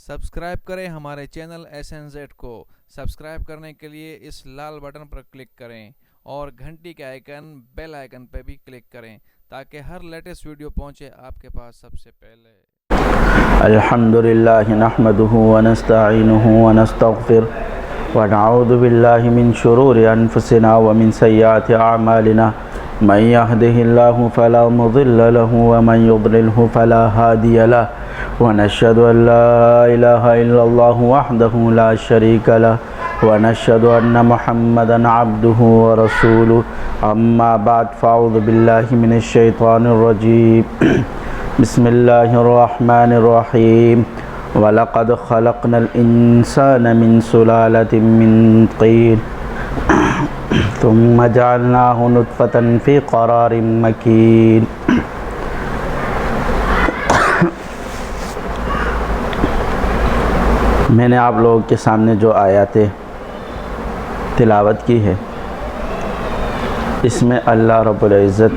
Subscribe کریں ہمارے channel SNZ کو۔ سبسکرائب کرنے کے لیے اس لال بٹن پر کلک کریں اور گھنٹی کے آئیکن بیل آئیکن پہ بھی کلک کریں تاکہ ہر لیٹسٹ ویڈیو پہنچے آپ کے پاس سب سے پہلے۔ الحمدللہ نحمدہ ونستعینہ ونستغفر ونعوذ باللہ من شرور انفسنا ومن سیئات اعمالنا من يهده الله فلا مضل له ومن يضلله فلا هادي له ونشهد أن لا إله إلا الله وحده لا شريك له ونشهد أن محمدا عبده ورسوله أما بعد فأعوذ بالله من الشيطان الرجيم بسم الله الرحمن الرحيم وَلَقَدْ خَلَقْنَا الْإِنسَانَ مِنْ سُلَالَةٍ مِّنْ طِينٍ ثُمَّ جَعَلْنَاهُ نُطْفَةً فِي قَرَارٍ مَّكِينٍ۔ میں نے آپ لوگوں کے سامنے جو آیات تلاوت کی ہے، اس میں اللہ رب العزت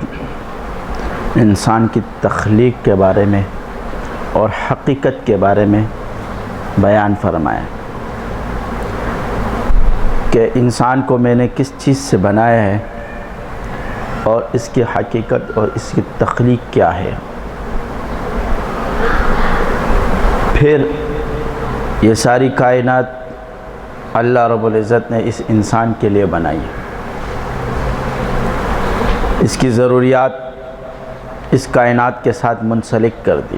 انسان کی تخلیق کے بارے میں اور حقیقت کے بارے میں بیان فرمایا کہ انسان کو میں نے کس چیز سے بنایا ہے اور اس کی حقیقت اور اس کی تخلیق کیا ہے۔ پھر یہ ساری کائنات اللہ رب العزت نے اس انسان کے لیے بنائی ہے۔ اس کی ضروریات اس کائنات کے ساتھ منسلک کر دی،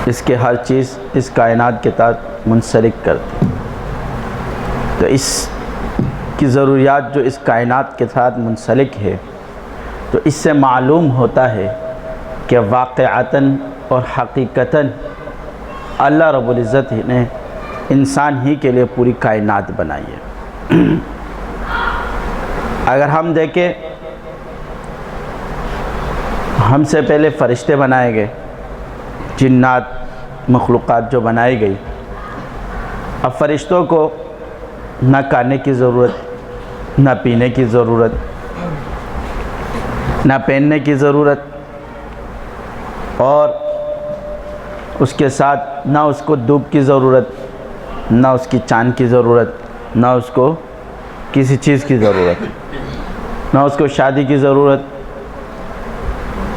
اس کے ہر چیز اس کائنات کے ساتھ منسلک کر دی۔ تو اس کی ضروریات جو اس کائنات کے ساتھ منسلک ہے، تو اس سے معلوم ہوتا ہے کہ واقعتاً اور حقیقتاً اللہ رب العزت نے انسان ہی کے لیے پوری کائنات بنائی ہے۔ اگر ہم دیکھیں، ہم سے پہلے فرشتے بنائے گئے، جنات مخلوقات جو بنائی گئی۔ اب فرشتوں کو نہ کھانے کی ضرورت، نہ پینے کی ضرورت، نہ پہننے کی ضرورت، اور اس کے ساتھ نہ اس کو دھوپ کی ضرورت، نہ اس کی چاند کی ضرورت، نہ اس کو کسی چیز کی ضرورت، نہ اس کو شادی کی ضرورت۔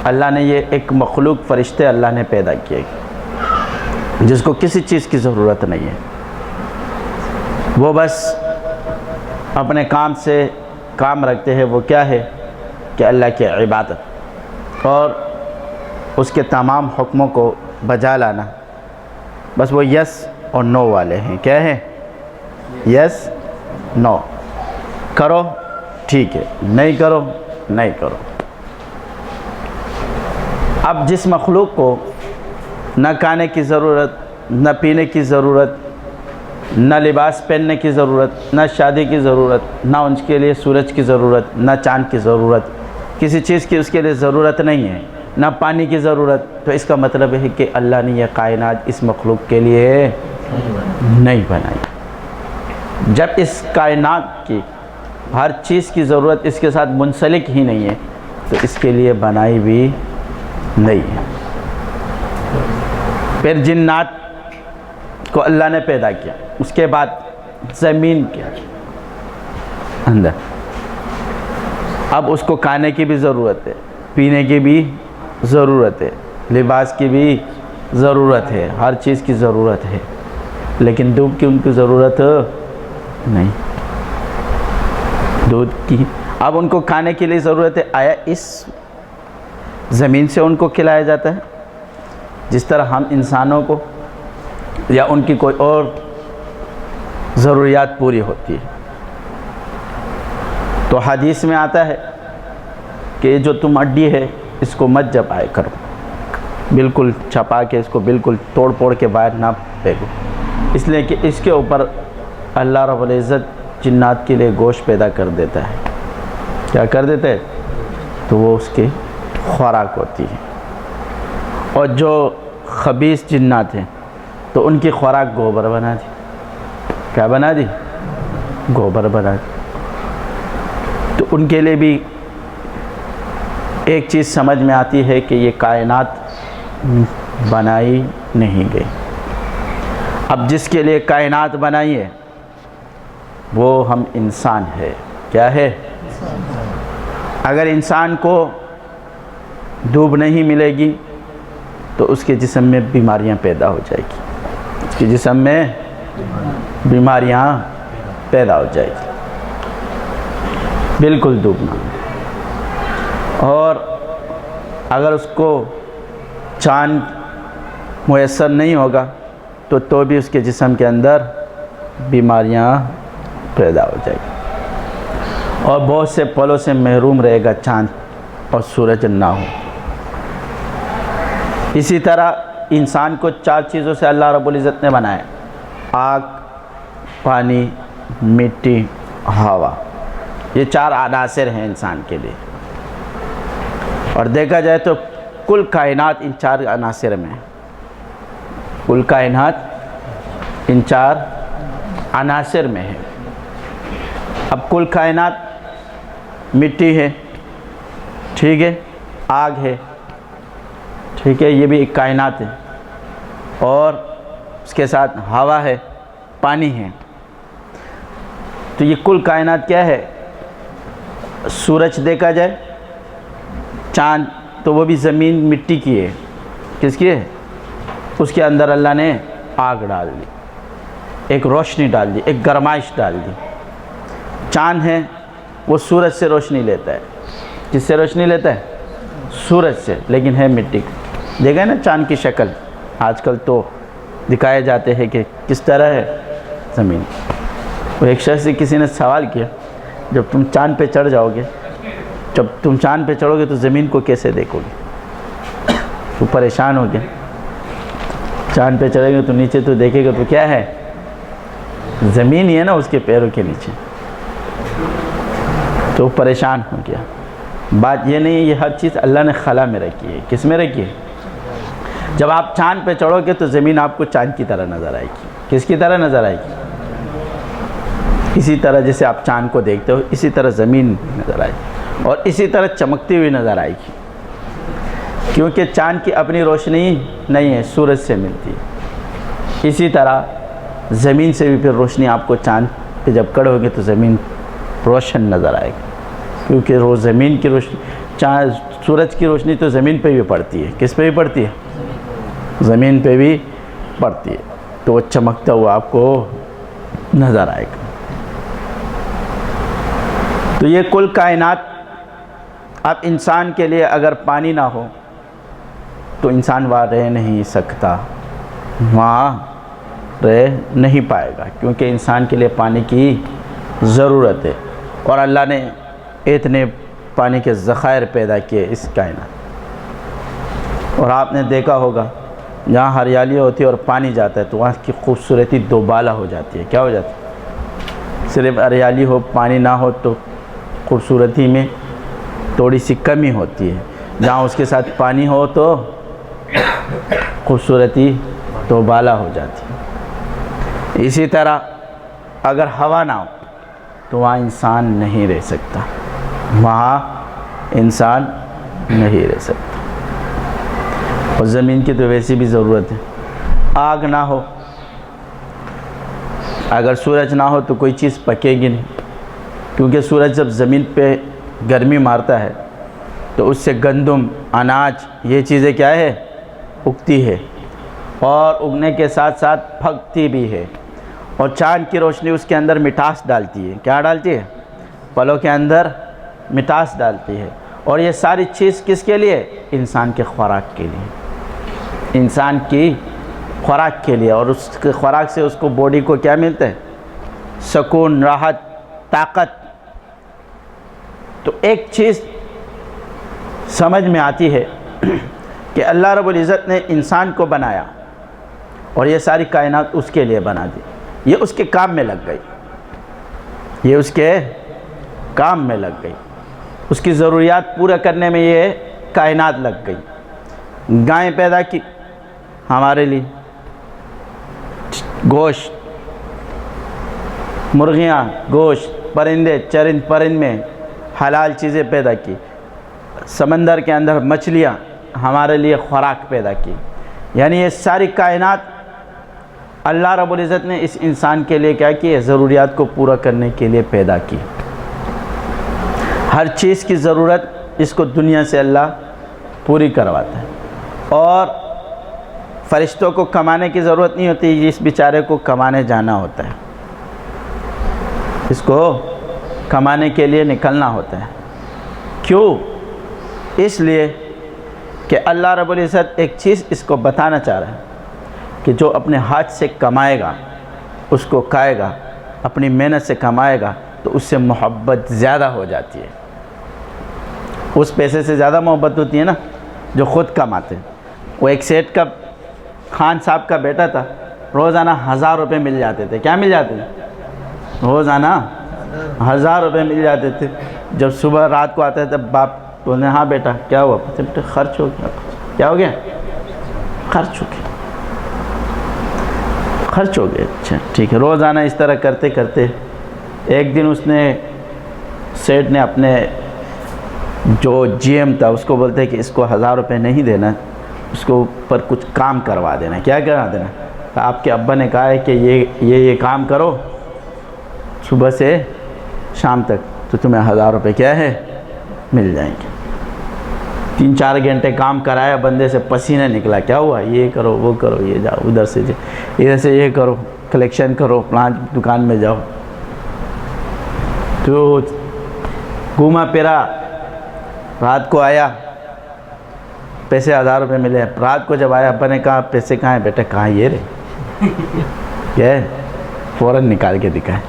اللہ نے یہ ایک مخلوق فرشتے اللہ نے پیدا کیے جس کو کسی چیز کی ضرورت نہیں ہے، وہ بس اپنے کام سے کام رکھتے ہیں۔ وہ کیا ہے کہ اللہ کی عبادت اور اس کے تمام حکموں کو بجا لانا۔ بس وہ یس اور نو والے ہیں۔ کیا ہے؟ یس نو، کرو ٹھیک ہے، نہیں کرو نہیں کرو۔ اب جس مخلوق کو نہ کھانے کی ضرورت، نہ پینے کی ضرورت، نہ لباس پہننے کی ضرورت، نہ شادی کی ضرورت، نہ ان کے لیے سورج کی ضرورت، نہ چاند کی ضرورت، کسی چیز کی اس کے لیے ضرورت نہیں ہے، نہ پانی کی ضرورت، تو اس کا مطلب ہے کہ اللہ نے یہ کائنات اس مخلوق کے لیے نہیں بنائی۔ جب اس کائنات کی ہر چیز کی ضرورت اس کے ساتھ منسلک ہی نہیں ہے، تو اس کے لیے بنائی بھی نہیں ہے۔ پھر جنات کو اللہ نے پیدا کیا، اس کے بعد زمین کے اندر اب اس کو کھانے کی بھی ضرورت ہے، پینے کی بھی ضرورت ہے، لباس کی بھی ضرورت ہے، ہر چیز کی ضرورت ہے، لیکن دودھ کی ان کی ضرورت نہیں، دودھ کی اب ان کو کھانے کے لیے ضرورت ہے۔ آیا اس زمین سے ان کو کھلایا جاتا ہے جس طرح ہم انسانوں کو یا ان کی کوئی اور ضروریات پوری ہوتی ہے؟ تو حدیث میں آتا ہے کہ جو تم ہڈی ہے اس کو مت جبائے کرو، بالکل چھپا کے اس کو بالکل توڑ پھوڑ کے باہر نہ پھینکو، اس لیے کہ اس کے اوپر اللہ رب العزت جنات کے لیے گوشت پیدا کر دیتا ہے۔ کیا کر دیتا ہے؟ تو وہ اس کی خوراک ہوتی ہے۔ اور جو خبیث جنات ہیں تو ان کی خوراک گوبر بنا دی۔ کیا بنا دی؟ گوبر بنا دی۔ تو ان کے لیے بھی ایک چیز سمجھ میں آتی ہے کہ یہ کائنات بنائی نہیں گئی، اب جس کے لیے کائنات بنائی ہے وہ ہم انسان ہے. کیا ہے؟ اگر انسان کو دھوپ نہیں ملے گی تو اس کے جسم میں بیماریاں پیدا ہو جائے گی. اس کے جسم میں بیماریاں پیدا ہو جائے گی. بالکل دھوپ نہ. اور اگر اس کو چاند میسر نہیں ہوگا تو بھی اس کے جسم کے اندر بیماریاں پیدا ہو جائے گی. اور بہت سے پلوں سے محروم رہے گا چاند اور سورج نہ ہو. اسی طرح انسان کو 4 چیزوں سے اللہ رب العزت نے بنایا: آگ، پانی، مٹی، ہوا. یہ 4 عناصر ہیں انسان کے لیے. اور دیکھا جائے تو کل کائنات ان 4 عناصر میں. کل کائنات ان 4 عناصر میں ہے. اب کل کائنات مٹی ہے، ٹھیک ہے، آگ ہے، ٹھیک ہے، یہ بھی ایک کائنات ہے. اور اس کے ساتھ ہوا ہے، پانی ہے. تو یہ کل کائنات کیا ہے؟ سورج دیکھا جائے، چاند تو وہ بھی زمین مٹی کی ہے. کس کی ہے؟ اس کے اندر اللہ نے آگ ڈال دی، ایک روشنی ڈال دی، ایک گرمائش ڈال دی. چاند ہے وہ سورج سے روشنی لیتا ہے. کس سے روشنی لیتا ہے؟ سورج سے، لیکن ہے مٹی. دیکھا ہے نا چاند کی شکل؟ آج کل تو دکھائے جاتے ہیں کہ کس طرح ہے زمین. وہ ایک شخص سے کسی نے سوال کیا، جب تم چاند پہ چڑھ جاؤ گے، جب تم چاند پہ چڑھو گے تو زمین کو کیسے دیکھو گے؟ تو پریشان ہو گیا. چاند پہ چڑھے گے تو نیچے تو دیکھے گا تو کیا ہے؟ زمین ہی ہے نا اس کے پیروں کے نیچے. تو پریشان ہو گیا. بات یہ نہیں ہے، یہ ہر چیز اللہ نے خلا میں رکھی ہے. کس میں رکھی ہے؟ جب آپ چاند پہ چڑھو گے تو زمین آپ کو چاند کی طرح نظر آئے گی. کس کی طرح نظر آئے گی؟ اسی طرح جیسے آپ چاند کو دیکھتے ہو اسی طرح زمین نظر آئے گی، اور اسی طرح چمکتی ہوئی نظر آئے گی. کیونکہ چاند کی اپنی روشنی نہیں ہے، سورج سے ملتی ہے. اسی طرح زمین سے بھی پھر روشنی آپ کو چاند پہ جب کڑو گے تو زمین روشن نظر آئے گی. کیونکہ وہ زمین کی روشنی، چاند سورج کی روشنی تو زمین پہ بھی پڑتی ہے. کس پہ بھی پڑتی ہے؟ زمین پہ بھی پڑتی ہے. تو وہ چمکتا ہوا آپ کو نظر آئے گا. تو یہ کل کائنات. اب انسان کے لیے اگر پانی نہ ہو تو انسان وہاں رہ نہیں سکتا، وہاں رہ نہیں پائے گا. کیونکہ انسان کے لیے پانی کی ضرورت ہے. اور اللہ نے اتنے پانی کے ذخائر پیدا کیے اس کائنات. اور آپ نے دیکھا ہوگا جہاں ہریالی ہوتی ہے اور پانی جاتا ہے تو وہاں کی خوبصورتی دوبالا ہو جاتی ہے. کیا ہو جاتی ہے؟ صرف ہریالی ہو، پانی نہ ہو تو خوبصورتی میں تھوڑی سی کمی ہوتی ہے. جہاں اس کے ساتھ پانی ہو تو خوبصورتی دوبالا ہو جاتی ہے. اسی طرح اگر ہوا نہ ہو تو وہاں انسان نہیں رہ سکتا، وہاں انسان نہیں رہ سکتا. اور زمین کی تو ویسی بھی ضرورت ہے. آگ نہ ہو، اگر سورج نہ ہو تو کوئی چیز پکے گی نہیں. کیونکہ سورج جب زمین پہ گرمی مارتا ہے تو اس سے گندم، اناج، یہ چیزیں کیا ہے؟ اگتی ہے. اور اگنے کے ساتھ ساتھ پھکتی بھی ہے. اور چاند کی روشنی اس کے اندر مٹھاس ڈالتی ہے. کیا ڈالتی ہے؟ پھلوں کے اندر مٹھاس ڈالتی ہے. اور یہ ساری چیز کس کے لیے؟ انسان کے خوراک کے لیے. انسان کی خوراک کے لیے. اور اس کے خوراک سے اس کو باڈی کو کیا ملتا ہے؟ سکون، راحت، طاقت. تو ایک چیز سمجھ میں آتی ہے کہ اللہ رب العزت نے انسان کو بنایا اور یہ ساری کائنات اس کے لیے بنا دی. یہ اس کے کام میں لگ گئی، یہ اس کے کام میں لگ گئی. اس کی ضروریات پورا کرنے میں یہ کائنات لگ گئی. گائیں پیدا کی ہمارے لیے، گوشت، مرغیاں گوشت، پرندے چرند پرند میں حلال چیزیں پیدا کی. سمندر کے اندر مچھلیاں ہمارے لیے خوراک پیدا کی. یعنی یہ ساری کائنات اللہ رب العزت نے اس انسان کے لیے کیا کیا؟ ضروریات کو پورا کرنے کے لیے پیدا کی. ہر چیز کی ضرورت اس کو دنیا سے اللہ پوری کرواتا ہے. اور فرشتوں کو کمانے کی ضرورت نہیں ہوتی، اس بیچارے کو کمانے جانا ہوتا ہے، اس کو کمانے کے لیے نکلنا ہوتا ہے. کیوں؟ اس لیے کہ اللہ رب العزت ایک چیز اس کو بتانا چاہ رہا ہے کہ جو اپنے ہاتھ سے کمائے گا اس کو کھائے گا، اپنی محنت سے کمائے گا تو اس سے محبت زیادہ ہو جاتی ہے. اس پیسے سے زیادہ محبت ہوتی ہے نا جو خود کماتے ہیں. وہ ایک سیٹ کا خان صاحب کا بیٹا تھا، روزانہ 1000 روپے مل جاتے تھے. کیا مل جاتے تھے؟ روزانہ 1000 روپے مل جاتے تھے. جب صبح رات کو آتا ہے تب باپ بولنے ہاں بیٹا کیا ہوا؟ بیٹا خرچ ہو گیا. کیا ہو گیا؟ خرچ ہو گیا. خرچ ہو گیا. اچھا ٹھیک ہے. روزانہ اس طرح کرتے کرتے ایک دن اس نے سیٹ نے اپنے جو جی ایم تھا اس کو بولتے کہ اس کو 1000 روپے نہیں دینا، اس کو اوپر کچھ کام کروا دینا. کیا کروا دینا؟ آپ کے ابا نے کہا ہے کہ یہ کام کرو صبح سے شام تک تو تمہیں 1000 روپے کیا ہے مل جائیں گے. 3-4 گھنٹے کام کرایا، بندے سے پسینہ نکلا. کیا ہوا؟ یہ کرو وہ کرو، یہ جاؤ ادھر سے ادھر سے یہ کرو، کلیکشن کرو، پلانٹ دکان میں جاؤ. تو گھوما پھرا، رات کو آیا، پیسے 1000 روپے ملے. رات کو جب آیا ابا نے کہا پیسے کہاں ہیں؟ بیٹا کہاں یہ رہے. کیا ہے؟ فوراً نکال کے دکھائے.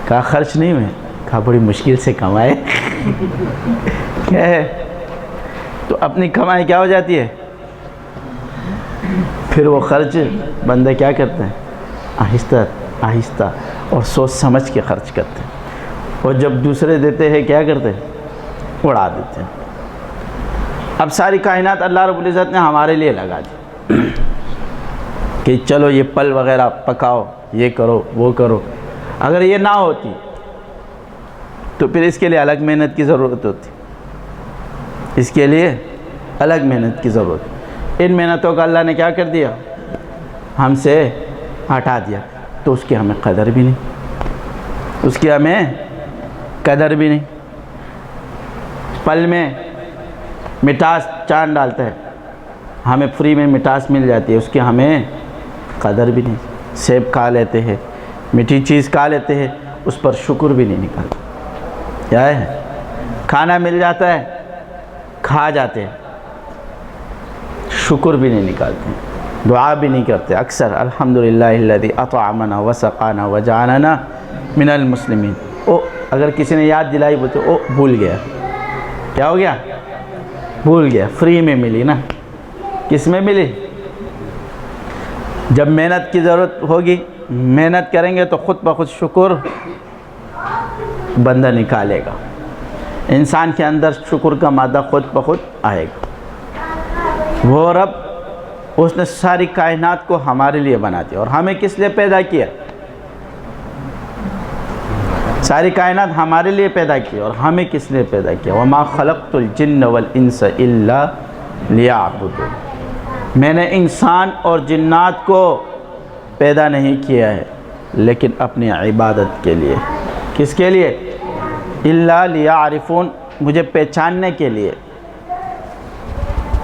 کہا خرچ نہیں ہوئے. کہا بڑی مشکل سے کمائے. کیا ہے؟ تو اپنی کمائی کیا ہو جاتی ہے؟ پھر وہ خرچ بندے کیا کرتے ہیں؟ آہستہ آہستہ اور سوچ سمجھ کے خرچ کرتے ہیں. اور جب دوسرے دیتے ہیں کیا کرتے ہیں؟ اڑا دیتے ہیں. اب ساری کائنات اللہ رب العزت نے ہمارے لیے لگا دی کہ چلو یہ پل وغیرہ پکاؤ، یہ کرو وہ کرو. اگر یہ نہ ہوتی تو پھر اس کے لیے الگ محنت کی ضرورت ہوتی. اس کے لیے الگ محنت کی ضرورت. ان محنتوں کا اللہ نے کیا کر دیا؟ ہم سے ہٹا دیا. تو اس کی ہمیں قدر بھی نہیں، اس کی ہمیں قدر بھی نہیں. پل میں مٹاس چاند ڈالتا ہے، ہمیں فری میں مٹاس مل جاتی ہے، اس کی ہمیں قدر بھی نہیں. سیب کھا لیتے ہیں، میٹھی چیز کھا لیتے ہیں، اس پر شکر بھی نہیں نکالتے. کیا ہے؟ کھانا مل جاتا ہے کھا جاتے ہیں، شکر بھی نہیں نکالتے، دعا بھی نہیں کرتے. اکثر الحمدللہ الذی اطعمنا وسقانا وجعلنا من المسلمین. اگر کسی نے یاد دلائی بولتے بھول گیا. کیا ہو گیا؟ بھول گیا. فری میں ملی نا. کس میں ملی؟ جب محنت کی ضرورت ہوگی، محنت کریں گے تو خود بخود شکر بندہ نکالے گا. انسان کے اندر شکر کا مادہ خود بخود آئے گا. وہ رب اس نے ساری کائنات کو ہمارے لیے بنا دیا. اور ہمیں کس لیے پیدا کیا؟ ساری کائنات ہمارے لیے پیدا کی. اور ہمیں کس لیے پیدا کیا؟ وَمَا خَلَقْتُ الْجِنَّ وَالْإِنسَ إِلَّا لِيَعْبُدُونِ. میں نے انسان اور جنات کو پیدا نہیں کیا ہے لیکن اپنی عبادت کے لیے. کس کے لیے؟ إِلَّا لِيَعْرِفُونَ. مجھے پہچاننے کے لیے.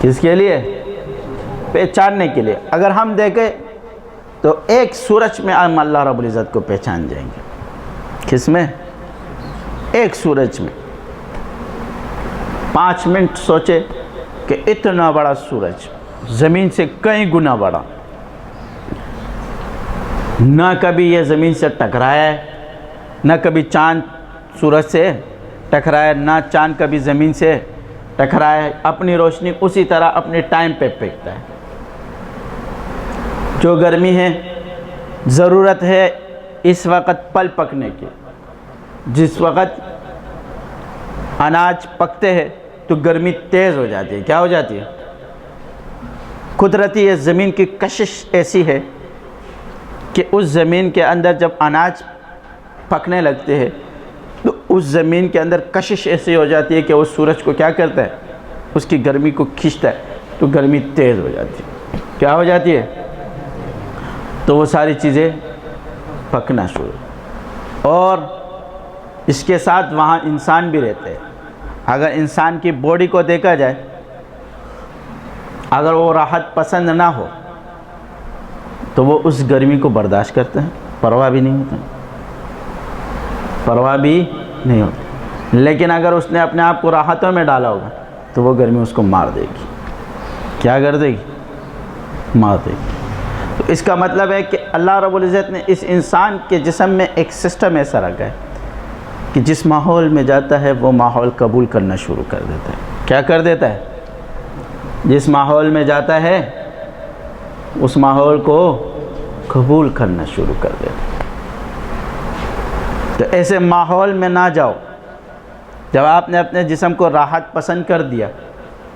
کس کے لیے؟ پہچاننے کے لیے. اگر ہم دیکھیں تو ایک سورج میں ہم اللہ رب العزت کو پہچان جائیں گے. کس میں؟ ایک سورج میں. 5 منٹ سوچے کہ اتنا بڑا سورج زمین سے کئی گنا بڑا، نہ کبھی یہ زمین سے ٹکرایا ہے، نہ کبھی چاند سورج سے ٹکرایا، نہ چاند کبھی زمین سے ٹکرایا ہے. اپنی روشنی اسی طرح اپنے ٹائم پہ پھینکتا ہے. جو گرمی ہے، ضرورت ہے اس وقت پل پکنے کی. جس وقت اناج پکتے ہیں تو گرمی تیز ہو جاتی ہے. کیا ہو جاتی ہے؟ قدرتی یہ زمین کی کشش ایسی ہے کہ اس زمین کے اندر جب اناج پکنے لگتے ہیں تو اس زمین کے اندر کشش ایسی ہو جاتی ہے کہ وہ سورج کو کیا کرتا ہے؟ اس کی گرمی کو کھینچتا ہے تو گرمی تیز ہو جاتی ہے. کیا ہو جاتی ہے؟ تو وہ ساری چیزیں پکنا شروع، اور اس کے ساتھ وہاں انسان بھی رہتے ہیں۔ اگر انسان کی باڈی کو دیکھا جائے، اگر وہ راحت پسند نہ ہو تو وہ اس گرمی کو برداشت کرتے ہیں، پرواہ بھی نہیں ہوتا، پرواہ بھی نہیں ہوتی۔ لیکن اگر اس نے اپنے آپ کو راحتوں میں ڈالا ہوگا تو وہ گرمی اس کو مار دے گی۔ کیا کر دے گی؟ مار دے گی۔ تو اس کا مطلب ہے کہ اللہ رب العزت نے اس انسان کے جسم میں ایک سسٹم ایسا رکھا ہے کہ جس ماحول میں جاتا ہے وہ ماحول قبول کرنا شروع کر دیتا ہے۔ کیا کر دیتا ہے؟ جس ماحول میں جاتا ہے اس ماحول کو قبول کرنا شروع کر دیتا ہے۔ تو ایسے ماحول میں نہ جاؤ۔ جب آپ نے اپنے جسم کو راحت پسند کر دیا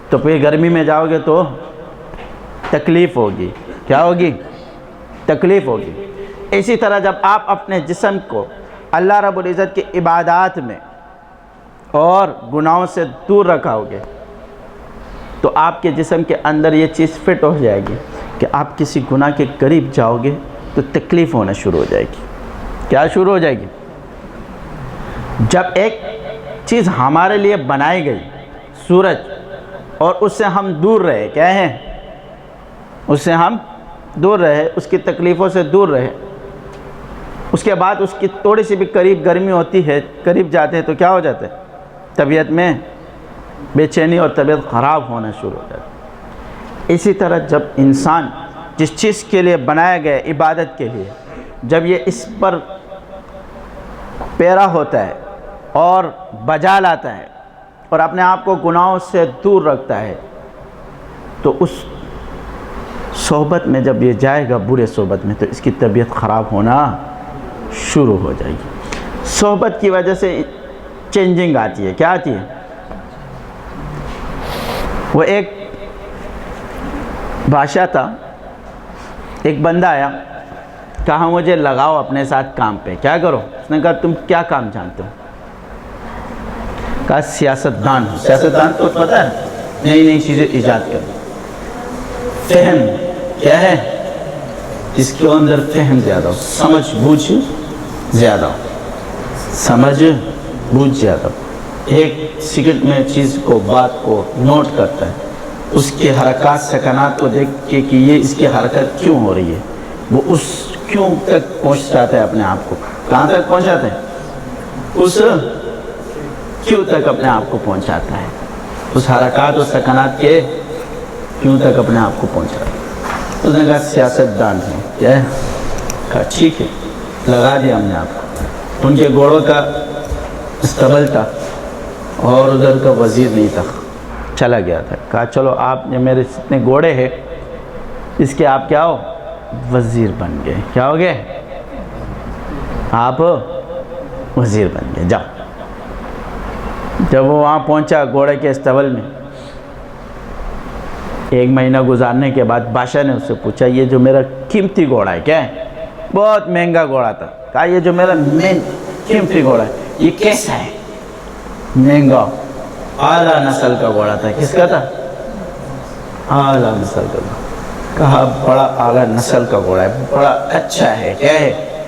تو پھر گرمی میں جاؤ گے تو تکلیف ہوگی۔ کیا ہوگی؟ تکلیف ہوگی۔ اسی طرح جب آپ اپنے جسم کو اللہ رب العزت کی عبادات میں اور گناہوں سے دور رکھاؤ گے تو آپ کے جسم کے اندر یہ چیز فٹ ہو جائے گی کہ آپ کسی گناہ کے قریب جاؤ گے تو تکلیف ہونا شروع ہو جائے گی۔ کیا شروع ہو جائے گی؟ جب ایک چیز ہمارے لیے بنائی گئی، سورج، اور اس سے ہم دور رہے، کیا ہے؟ اس سے ہم دور رہے، اس کی تکلیفوں سے دور رہے، اس کے بعد اس کی تھوڑی سی بھی قریب گرمی ہوتی ہے، قریب جاتے ہیں تو کیا ہو جاتا ہے؟ طبیعت میں بے چینی اور طبیعت خراب ہونا شروع ہو جاتی ہے۔ اسی طرح جب انسان جس چیز کے لیے بنایا گیا عبادت کے لیے، جب یہ اس پر پیرا ہوتا ہے اور بجا لاتا ہے اور اپنے آپ کو گناہوں سے دور رکھتا ہے تو اس صحبت میں جب یہ جائے گا، برے صحبت میں، تو اس کی طبیعت خراب ہونا شروع ہو جائے گی۔ صحبت کی وجہ سے چینجنگ آتی ہے۔ کیا آتی ہے؟ وہ ایک بادشاہ تھا، ایک بندہ آیا، کہا مجھے لگاؤ اپنے ساتھ کام پہ۔ کیا کرو؟ اس نے کہا تم کیا کام جانتے ہو؟ کہا سیاستدان ہو۔ سیاستدان تو پتہ ہے، نئی نئی چیزیں ایجاد کرو۔ فہم کیا ہے؟ جس کے اندر فہم زیادہ ہو، سمجھ بوجھ زیادہ ہو، سمجھ بوجھ زیادہ ہو۔ ایک سیکنڈ میں چیز کو، بات کو نوٹ کرتا ہے، اس کے حرکات سکنات کو دیکھ کے کہ یہ اس کی حرکت کیوں ہو رہی ہے، وہ اس کیوں تک پہنچاتا ہے اپنے آپ کو۔ کہاں تک پہنچاتا ہے؟ اس کیوں تک اپنے آپ کو پہنچاتا ہے، اس حرکات و سکنات کے کیوں تک اپنے آپ کو پہنچاتا ہے۔ اس نے کہا سیاستدان ہے۔ کیا ہے؟ کہا ٹھیک ہے، لگا دیا ہم نے آپ کو۔ ان کے گھوڑوں کا استبل تھا اور ادھر کا وزیر نہیں تھا، چلا گیا تھا۔ کہا چلو آپ نے میرے جتنے گھوڑے ہیں اس کے آپ کیا ہو؟ وزیر بن گئے۔ کیا ہو گئے؟ آپ وزیر بن گئے، جاؤ۔ جب وہ وہاں پہنچا گھوڑے کے استبل میں، ایک مہینہ گزارنے کے بعد بادشاہ نے اس سے پوچھا یہ جو میرا قیمتی گھوڑا ہے، کیا ہے؟ بہت مہنگا گھوڑا تھا۔ کہا یہ جو میرا قیمتی گھوڑا ہے یہ کیسا ہے؟ مہنگا، اعلیٰ نسل کا گھوڑا تھا۔ کس کا تھا؟ اعلیٰ نسل کا۔ کہا بڑا اعلیٰ نسل کا گھوڑا ہے، بڑا اچھا ہے، کیا ہے؟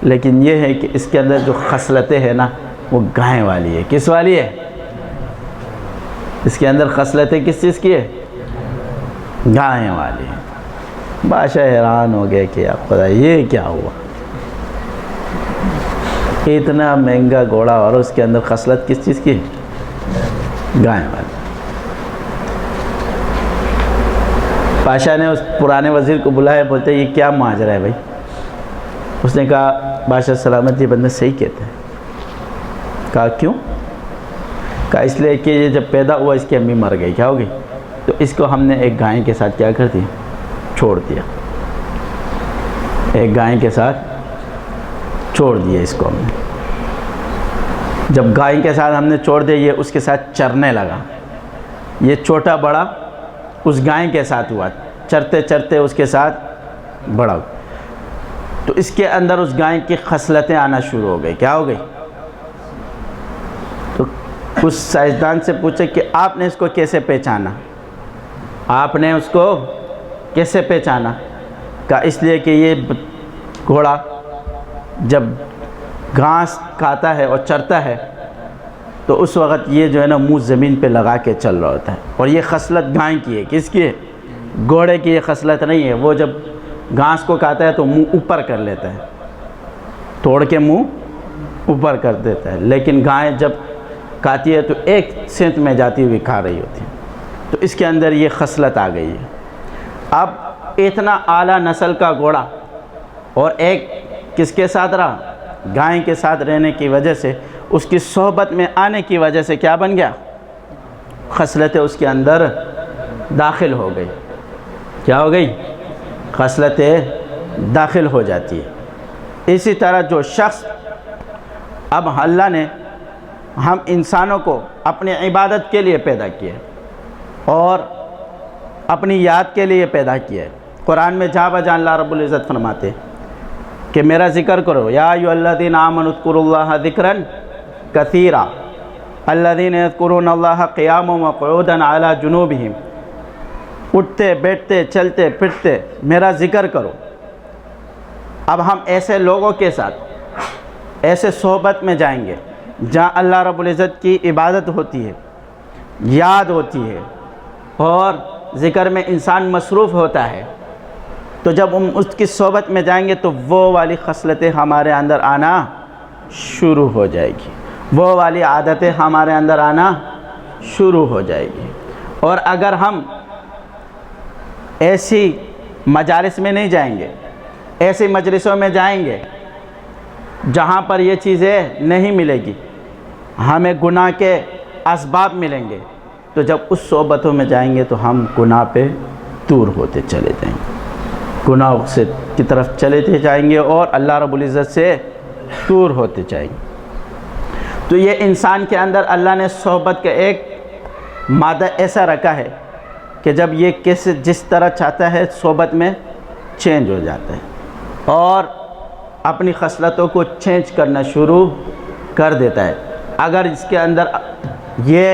لیکن یہ ہے کہ اس کے اندر جو خصلتیں ہیں نا وہ گائے والی ہے۔ کس والی ہے؟ اس کے اندر خصلتیں کس چیز کی ہے؟ گائے والی ہے۔ بادشاہ حیران ہو گئے کہ یا خدا یہ کیا ہوا، اتنا مہنگا گھوڑا اور اس کے اندر خصلت کس چیز کی ہے؟ گائے والی۔ بادشاہ نے اس پرانے وزیر کو بلایا، بولتے یہ کیا ماجرا ہے بھائی؟ اس نے کہا بادشاہ سلامت، یہ بندہ صحیح کہتے ہیں۔ کہا کیوں؟ کہا اس لیے کہ یہ جب پیدا ہوا اس کی امی مر گئی۔ کیا ہوگی؟ تو اس کو ہم نے ایک گائے کے ساتھ کیا کر دیا؟ چھوڑ دیا۔ ایک گائے کے ساتھ چھوڑ دیا اس کو ہم نے۔ جب گائے کے ساتھ ہم نے چھوڑ دیا، یہ اس کے ساتھ چرنے لگا۔ یہ چھوٹا بڑا اس گائے کے ساتھ ہوا، چرتے چرتے اس کے ساتھ بڑا ہوا۔ تو اس کے اندر اس گائے کی خصلتیں آنا شروع ہو گئی۔ کیا ہو گئی؟ تو اس سائنسدان سے پوچھے کہ آپ نے اس کو کیسے پہچانا؟ آپ نے اس کو کیسے پہچانا؟ کہا اس لیے کہ یہ گھوڑا جب گھاس کھاتا ہے اور چرتا ہے تو اس وقت یہ جو ہے نا منہ زمین پہ لگا کے چل رہا ہوتا ہے، اور یہ خصلت گائے کی ہے۔ کس کی ہے؟ گھوڑے کی یہ خصلت نہیں ہے۔ وہ جب گھاس کو کھاتا ہے تو منہ اوپر کر لیتا ہے، توڑ کے منہ اوپر کر دیتا ہے، لیکن گائے جب کھاتی ہے تو ایک سینت میں جاتی ہوئی کھا رہی ہوتی ہے، تو اس کے اندر یہ خصلت آ گئی ہے۔ اب اتنا اعلیٰ نسل کا گھوڑا اور ایک کس کے ساتھ رہا؟ گائے کے ساتھ رہنے کی وجہ سے، اس کی صحبت میں آنے کی وجہ سے کیا بن گیا؟ خصلتیں اس کے اندر داخل ہو گئی۔ کیا ہو گئی؟ خصلتیں داخل ہو جاتی ہے۔ اسی طرح جو شخص، اب اللہ نے ہم انسانوں کو اپنی عبادت کے لیے پیدا کیا اور اپنی یاد کے لیے پیدا کیا ہے۔ قرآن میں جہاں بجہاں اللہ رب العزت فرماتے ہیں کہ میرا ذکر کرو، یا ایھا الذین آمنوا اذکروا اللہ ذکرا کثیرا الذین یذکرون اللہ قیاما وقعودا علی جنوبہم، اٹھتے بیٹھتے چلتے پھرتے میرا ذکر کرو۔ اب ہم ایسے لوگوں کے ساتھ ایسے صحبت میں جائیں گے جہاں اللہ رب العزت کی عبادت ہوتی ہے، یاد ہوتی ہے اور ذکر میں انسان مصروف ہوتا ہے، تو جب ہم اس کی صحبت میں جائیں گے تو وہ والی خصلتیں ہمارے اندر آنا شروع ہو جائے گی، وہ والی عادتیں ہمارے اندر آنا شروع ہو جائے گی۔ اور اگر ہم ایسی مجالس میں نہیں جائیں گے، ایسی مجلسوں میں جائیں گے جہاں پر یہ چیزیں نہیں ملے گی، ہمیں گناہ کے اسباب ملیں گے، تو جب اس صحبتوں میں جائیں گے تو ہم گناہ پہ دور ہوتے چلے جائیں گے، گناہ سے کی طرف چلے جائیں گے اور اللہ رب العزت سے دور ہوتے جائیں گے۔ تو یہ انسان کے اندر اللہ نے صحبت کا ایک مادہ ایسا رکھا ہے کہ جب یہ جس طرح چاہتا ہے صحبت میں چینج ہو جاتا ہے اور اپنی خصلتوں کو چینج کرنا شروع کر دیتا ہے۔ اگر اس کے اندر یہ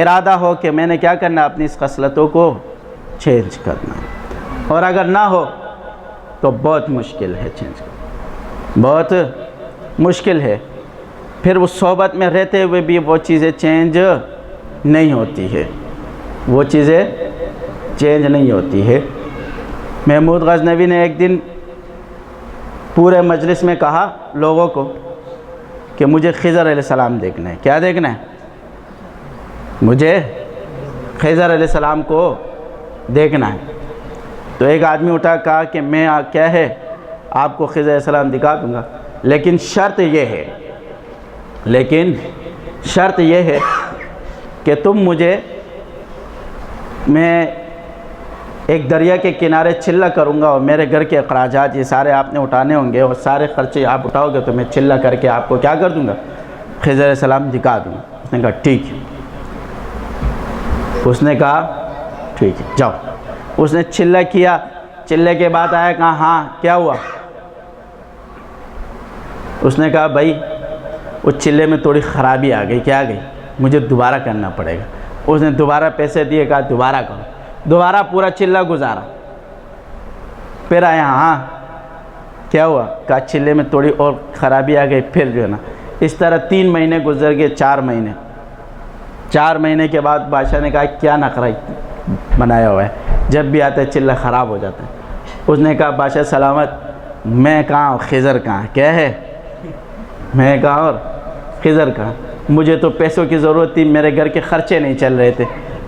ارادہ ہو کہ میں نے کیا کرنا، اپنی اس خصلتوں کو چینج کرنا، اور اگر نہ ہو تو بہت مشکل ہے چینج کرنا، بہت مشکل ہے، پھر اس صحبت میں رہتے ہوئے بھی وہ چیزیں چینج نہیں ہوتی ہے، وہ چیزیں چینج نہیں ہوتی ہے۔ محمود غزنوی نے ایک دن پورے مجلس میں کہا لوگوں کو کہ مجھے خضر علیہ السلام دیکھنا ہے۔ کیا دیکھنا ہے؟ مجھے خضر علیہ السلام کو دیکھنا ہے۔ تو ایک آدمی اٹھا کہا کہ میں کیا ہے آپ کو خضر علیہ السلام دکھا دوں گا، لیکن شرط یہ ہے کہ تم مجھے، میں ایک دریا کے کنارے چلہ کروں گا اور میرے گھر کے اخراجات یہ سارے آپ نے اٹھانے ہوں گے اور سارے خرچے آپ اٹھاؤ گے تو میں چلہ کر کے آپ کو کیا کر دوں گا، خضر علیہ السلام دکھا دوں گا۔ اس نے کہا ٹھیک ہے، اس نے کہا ٹھیک ہے جاؤ۔ اس نے چلہ کیا، چلے کے بعد آیا، کہا ہاں کیا ہوا؟ اس نے کہا بھائی اس چلے میں تھوڑی خرابی آ گئی۔ کیا آ گئی؟ مجھے دوبارہ کرنا پڑے گا۔ اس نے دوبارہ پیسے دیے، کہا دوبارہ کرو، دوبارہ پورا چلہ گزارا، پھر آیا ہاں کیا ہوا؟ کہا چلے میں تھوڑی اور خرابی آ گئی، پھر جو ہے نا اس طرح 3 مہینے گزر گئے، 4 مہینے۔ 4 مہینے کے بعد بادشاہ نے کہا کیا نخرہ بنایا ہوا ہے، جب بھی آتا ہے چلہ خراب ہو جاتا ہے۔ اس نے کہا بادشاہ سلامت، میں کہاں خضر کہاں؟ کیا ہے؟ میں کہاں اور خضر کہاں؟ مجھے تو پیسوں کی ضرورت تھی، میرے گھر کے خرچے نہیں چل رہے تھے،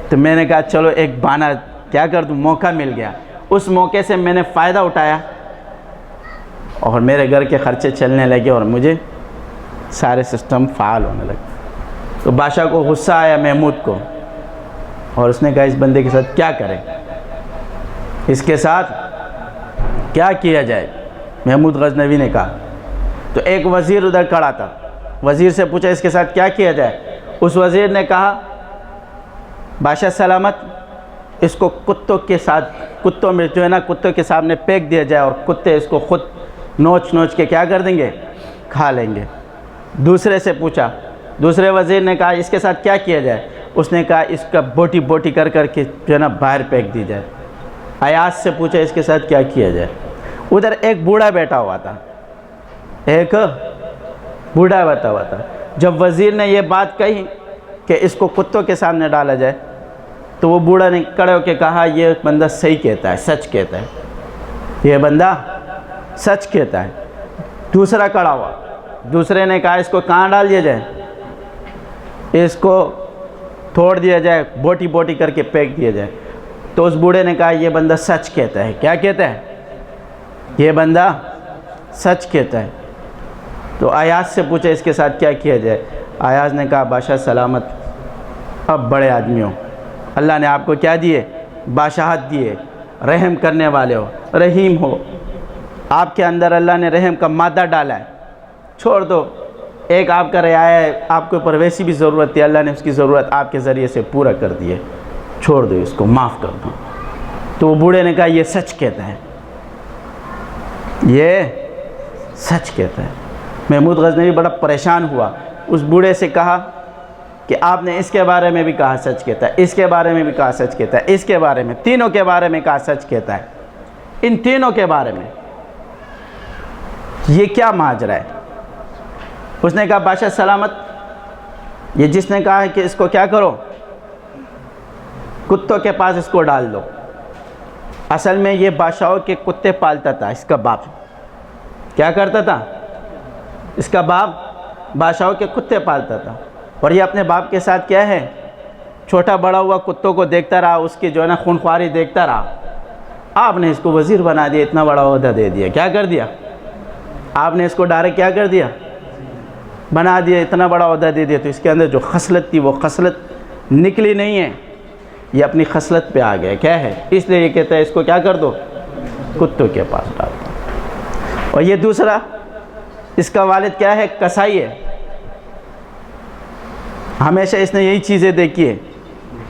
تو میں نے کہا چلو ایک بہانہ کیا کر دوں، موقع مل گیا، اس موقع سے میں نے فائدہ اٹھایا اور میرے گھر کے خرچے چلنے لگے اور مجھے سارے سسٹم فعال ہونے لگے۔ تو بادشاہ کو غصہ آیا محمود کو، اور اس نے کہا اس بندے کے ساتھ کیا کریں، اس کے ساتھ کیا کیا جائے؟ محمود غزنوی نے کہا، تو ایک وزیر ادھر کھڑا تھا، وزیر سے پوچھا اس کے ساتھ کیا کیا جائے؟ اس وزیر نے کہا بادشاہ سلامت، اس کو کتوں میں جو ہے نا کتوں کے سامنے پھینک دیا جائے اور کتے اس کو خود نوچ کے کیا کر دیں گے، کھا لیں گے۔ دوسرے سے پوچھا، دوسرے وزیر نے کہا اس کے ساتھ کیا کیا جائے؟ اس نے کہا اس کا بوٹی کر کے جو ہے نا باہر پھینک دی جائے۔ ایاز سے پوچھا اس کے ساتھ کیا کیا جائے؟ ادھر ایک بوڑھا بیٹھا ہوا تھا، ایک بوڑھا بیٹھا ہوا تھا۔ جب وزیر نے یہ بات کہی کہ اس کو کتوں کے سامنے ڈالا جائے، تو وہ بوڑھا نے کھڑے ہو کے کہا یہ بندہ صحیح کہتا ہے، سچ کہتا ہے، یہ بندہ سچ کہتا ہے۔ دوسرا کھڑا ہوا، دوسرے نے کہا اس کو کہاں ڈال دیا جائے، اس کو توڑ دیا جائے، بوٹی بوٹی کر کے پھینک دیا جائے۔ تو اس بوڑھے نے کہا یہ بندہ سچ کہتا ہے۔ کیا کہتا ہے؟ یہ بندہ سچ کہتا ہے۔ تو ایاز سے پوچھا اس کے ساتھ کیا کیا جائے؟ ایاز نے کہا بادشاہ سلامت، اب بڑے آدمی ہو، اللہ نے آپ کو کیا دیے؟ بادشاہت دیے، رحم کرنے والے ہو، رحیم ہو، آپ کے اندر اللہ نے رحم کا مادہ ڈالا ہے، چھوڑ دو، ایک آپ کا رعایا ہے، آپ کے اوپر ویسی بھی ضرورت تھی، اللہ نے اس کی ضرورت آپ کے ذریعے سے پورا کر دی ہے، چھوڑ دو اس کو، معاف کر دو۔ تو وہ بوڑھے نے کہا یہ سچ کہتا ہے، یہ سچ کہتا ہے۔ محمود غزنوی بڑا پریشان ہوا، اس بوڑھے سے کہا کہ آپ نے اس کے بارے میں بھی کہا سچ کہتا ہے، اس کے بارے میں بھی کہا سچ کہتا ہے، اس کے بارے میں، تینوں کے بارے میں کہا سچ کہتا ہے، ان تینوں کے بارے میں یہ کیا ماجرا ہے؟ اس نے کہا بادشاہ سلامت، یہ جس نے کہا ہے کہ اس کو کیا کرو، کتوں کے پاس اس کو ڈال دو، اصل میں یہ بادشاہوں کے کتے پالتا تھا، اس کا باپ کیا کرتا تھا؟ اس کا باپ بادشاہوں کے کتے پالتا تھا، اور یہ اپنے باپ کے ساتھ کیا ہے، چھوٹا بڑا ہوا کتوں کو دیکھتا رہا، اس کی جو ہے نا خونخواری دیکھتا رہا۔ آپ نے اس کو وزیر بنا دیا، اتنا بڑا عہدہ دے دیا، کیا کر دیا؟ آپ نے اس کو ڈائریکٹ کیا کر دیا؟ بنا دیا، اتنا بڑا عہدہ دے دیا۔ تو اس کے اندر جو خصلت تھی وہ خصلت نکلی نہیں ہے، یہ اپنی خصلت پہ آ گیا، کیا ہے؟ اس لیے یہ کہتا ہے اس کو کیا کر دو، کتوں کے پاس ڈال دو۔ اور یہ دوسرا، اس کا والد کیا ہے؟ کسائی ہے، ہمیشہ اس نے یہی چیزیں دیکھی ہے،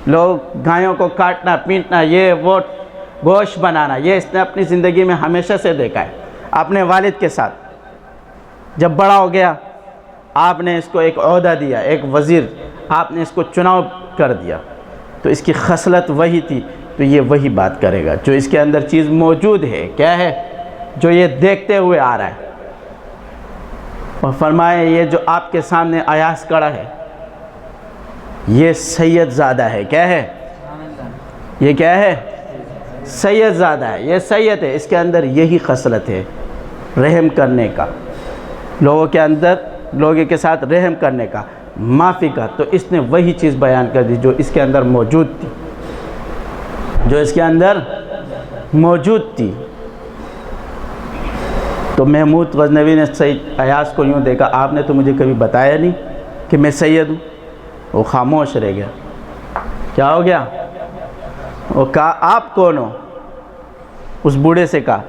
لوگ گایوں کو کاٹنا پیٹنا، یہ وہ گوشت بنانا، یہ اس نے اپنی زندگی میں ہمیشہ سے دیکھا ہے اپنے والد کے ساتھ۔ جب بڑا ہو گیا، آپ نے اس کو ایک عہدہ دیا، ایک وزیر، آپ نے اس کو چناؤ کر دیا، تو اس کی خصلت وہی تھی، تو یہ وہی بات کرے گا جو اس کے اندر چیز موجود ہے، کیا ہے؟ جو یہ دیکھتے ہوئے آ رہا ہے۔ اور فرمایا یہ جو آپ کے سامنے ایاز کھڑا ہے، یہ سید زادہ ہے، کیا ہے؟ یہ کیا ہے؟ سید زادہ ہے، یہ سید ہے، اس کے اندر یہی خصلت ہے، رحم کرنے کا، لوگوں کے اندر، لوگوں کے ساتھ رحم کرنے کا، معافی کا۔ تو اس نے وہی چیز بیان کر دی جو اس کے اندر موجود تھی، جو اس کے اندر موجود تھی۔ تو محمود غزنوی نے سید ایاز کو یوں دیکھا، آپ نے تو مجھے کبھی بتایا نہیں کہ میں سید ہوں۔ وہ خاموش رہ گیا۔ کیا ہو گیا؟ وہ کہا آپ کون ہو؟ اس بوڑھے سے کہا۔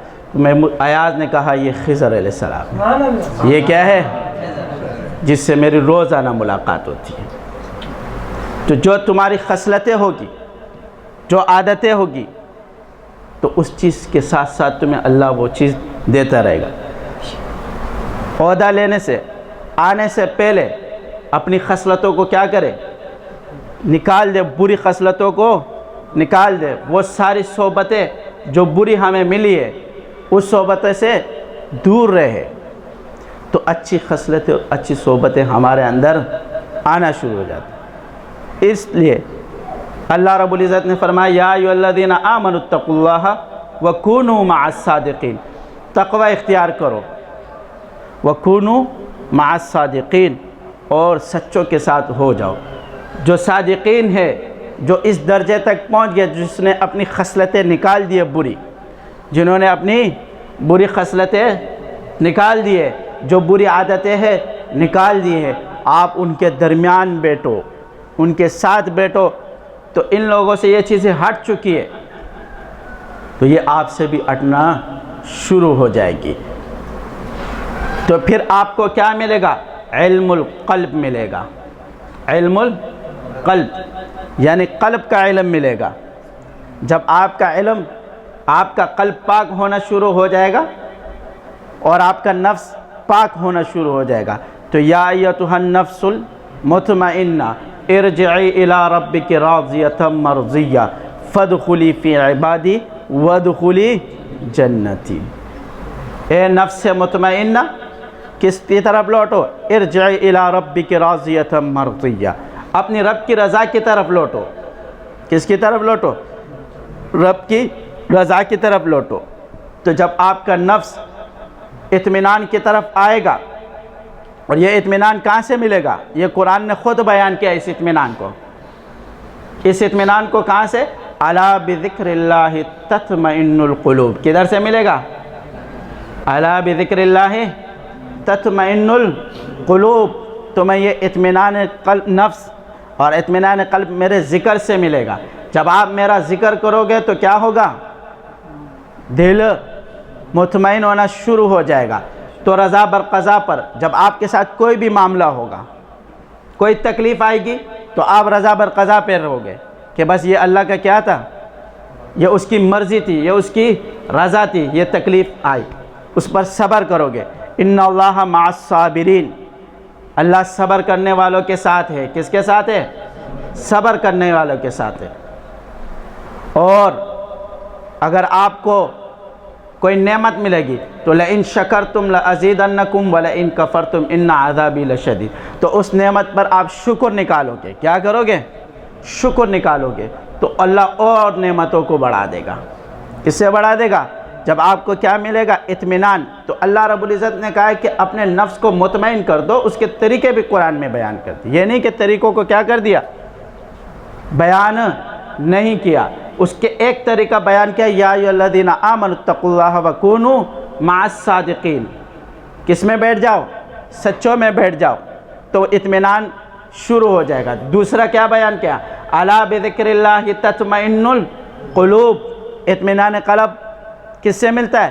ایاز نے کہا یہ خضر علیہ السلام ہے، یہ کیا ہے؟ جس سے میری روزانہ ملاقات ہوتی ہے۔ تو جو تمہاری خصلتیں ہوگی، جو عادتیں ہوگی، تو اس چیز کے ساتھ ساتھ تمہیں اللہ وہ چیز دیتا رہے گا۔ عہدہ لینے سے، آنے سے پہلے اپنی خصلتوں کو کیا کرے؟ نکال دے، بری خصلتوں کو نکال دے۔ وہ ساری صحبتیں جو بری ہمیں ملی ہے، اس صحبتیں سے دور رہے، تو اچھی خصلتیں، اچھی صحبتیں ہمارے اندر آنا شروع ہو جاتی۔ اس لیے اللہ رب العزت نے فرمایا یا ایھا الذین آمنوا اتقوا اللہ وکونوا مع الصادقین، تقوی اختیار کرو، وکونوا مع الصادقین، اور سچوں کے ساتھ ہو جاؤ۔ جو صادقین ہے، جو اس درجے تک پہنچ گیا، جس نے اپنی خصلتیں نکال دیے بری، جنہوں نے اپنی بری خصلتیں نکال دیے، جو بری عادتیں ہیں نکال دی ہے، آپ ان کے درمیان بیٹھو، ان کے ساتھ بیٹھو، تو ان لوگوں سے یہ چیزیں ہٹ چکی ہے، تو یہ آپ سے بھی ہٹنا شروع ہو جائے گی۔ تو پھر آپ کو کیا ملے گا؟ علم القلب ملے گا، علم القلب، یعنی قلب کا علم ملے گا۔ جب آپ کا علم، آپ کا قلب پاک ہونا شروع ہو جائے گا، اور آپ کا نفس پاک ہونا شروع ہو جائے گا، تو یا ایھا النفس المطمئنہ ارجعی الی ربک راضیۃ مرضیہ فادخلی فی عبادی وادخلی جنتی۔ اے نفس مطمئنہ کس کی طرف لوٹو؟ ارجعی الی ربک راضیۃ مرضیہ، اپنی رب کی رضا کی طرف لوٹو۔ کس کی طرف لوٹو؟ رب کی رضا کی طرف لوٹو۔ تو جب آپ کا نفس اطمینان کی طرف آئے گا، اور یہ اطمینان کہاں سے ملے گا؟ یہ قرآن نے خود بیان کیا اس اطمینان کو۔ اس اطمینان کو کہاں سے؟ الا بذکر اللہ تطمئن القلوب، کدھر سے ملے گا؟ الا بذکر اللہ تطمئن القلوب، تمہیں یہ اطمینان قلب نفس اور اطمینان قلب میرے ذکر سے ملے گا۔ جب آپ میرا ذکر کرو گے تو کیا ہوگا؟ دل مطمئن ہونا شروع ہو جائے گا۔ تو رضا بر قضا پر جب آپ کے ساتھ کوئی بھی معاملہ ہوگا، کوئی تکلیف آئے گی، تو آپ رضا بر قضا پہ رہو گے کہ بس یہ اللہ کا کیا تھا، یہ اس کی مرضی تھی، یہ اس کی رضا تھی، یہ تکلیف آئی، اس پر صبر کرو گے۔ ان اللہ مع الصابرین، اللہ صبر کرنے والوں کے ساتھ ہے۔ کس کے ساتھ ہے؟ صبر کرنے والوں کے ساتھ ہے۔ اور اگر آپ کو کوئی نعمت ملے گی تو لئن شکرتم لازیدنکم ولئن کفرتم ان عذابی لشدید، تو اس نعمت پر آپ شکر نکالو گے۔ کیا کرو گے؟ شکر نکالو گے تو اللہ اور نعمتوں کو بڑھا دے گا۔ کس سے بڑھا دے گا؟ جب آپ کو کیا ملے گا؟ اطمینان۔ تو اللہ رب العزت نے کہا ہے کہ اپنے نفس کو مطمئن کر دو، اس کے طریقے بھی قرآن میں بیان کر دی۔ یہ نہیں کہ طریقوں کو کیا کر دیا؟ بیان نہیں کیا، اس کے ایک طریقہ بیان کیا، یا ایھا الذین آمنوا اتقوا اللہ وکونوا مع الصادقین۔ کس میں بیٹھ جاؤ؟ سچوں میں بیٹھ جاؤ، تو اطمینان شروع ہو جائے گا۔ دوسرا کیا بیان کیا؟ الا بذکر اللہ تطمئن القلوب، اطمینان قلب کس سے ملتا ہے؟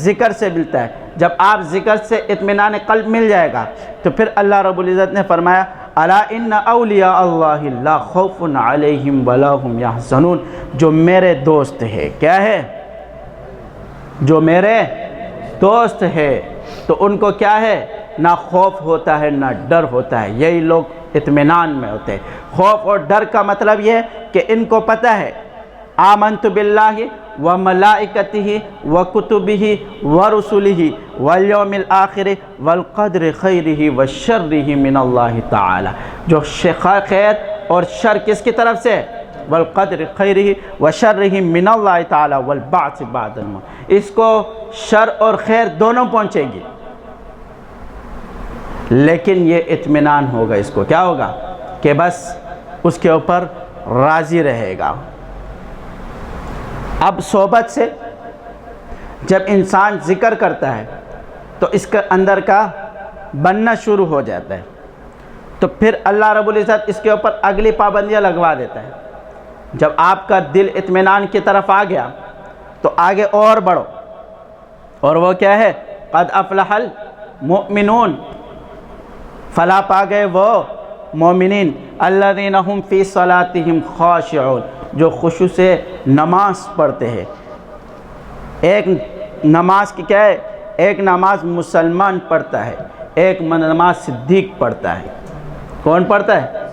ذکر سے ملتا ہے۔ جب آپ ذکر سے اطمینان قلب مل جائے گا تو پھر اللہ رب العزت نے فرمایا الا ان اولیاء اللہ لا خوف علیہم ولا هم یحزنون، جو میرے دوست ہے، کیا ہے؟ جو میرے دوست ہے تو ان کو کیا ہے؟ نہ خوف ہوتا ہے نہ ڈر ہوتا ہے۔ یہی لوگ اطمینان میں ہوتے ہیں۔ خوف اور ڈر کا مطلب یہ ہے کہ ان کو پتہ ہے آمنت باللہ وملائکتہ وکتبہ ورسلہ والیوم الآخر والقدر خیرہ وشرہ من اللہ تعالی، جو خیر اور شر کس کی طرف سے؟ والقدر خیرہ وشرہ من اللہ تعالی والبعث بعد الموت، اس کو شر اور خیر دونوں پہنچے گی، لیکن یہ اطمینان ہوگا، اس کو کیا ہوگا کہ بس اس کے اوپر راضی رہے گا۔ اب صحبت سے جب انسان ذکر کرتا ہے تو اس کے اندر کا بننا شروع ہو جاتا ہے، تو پھر اللہ رب العزت اس کے اوپر اگلی پابندیاں لگوا دیتا ہے۔ جب آپ کا دل اطمینان کی طرف آ گیا تو آگے اور بڑھو، اور وہ کیا ہے؟ قد افلح المؤمنون، فلاح پا گئے وہ مومنین، الذین هم فی صلاتہم خاشعون، جو خشوع سے نماز پڑھتے ہیں۔ ایک نماز کی کیا ہے؟ ایک نماز مسلمان پڑھتا ہے، ایک نماز صدیق پڑھتا ہے۔ کون پڑھتا ہے؟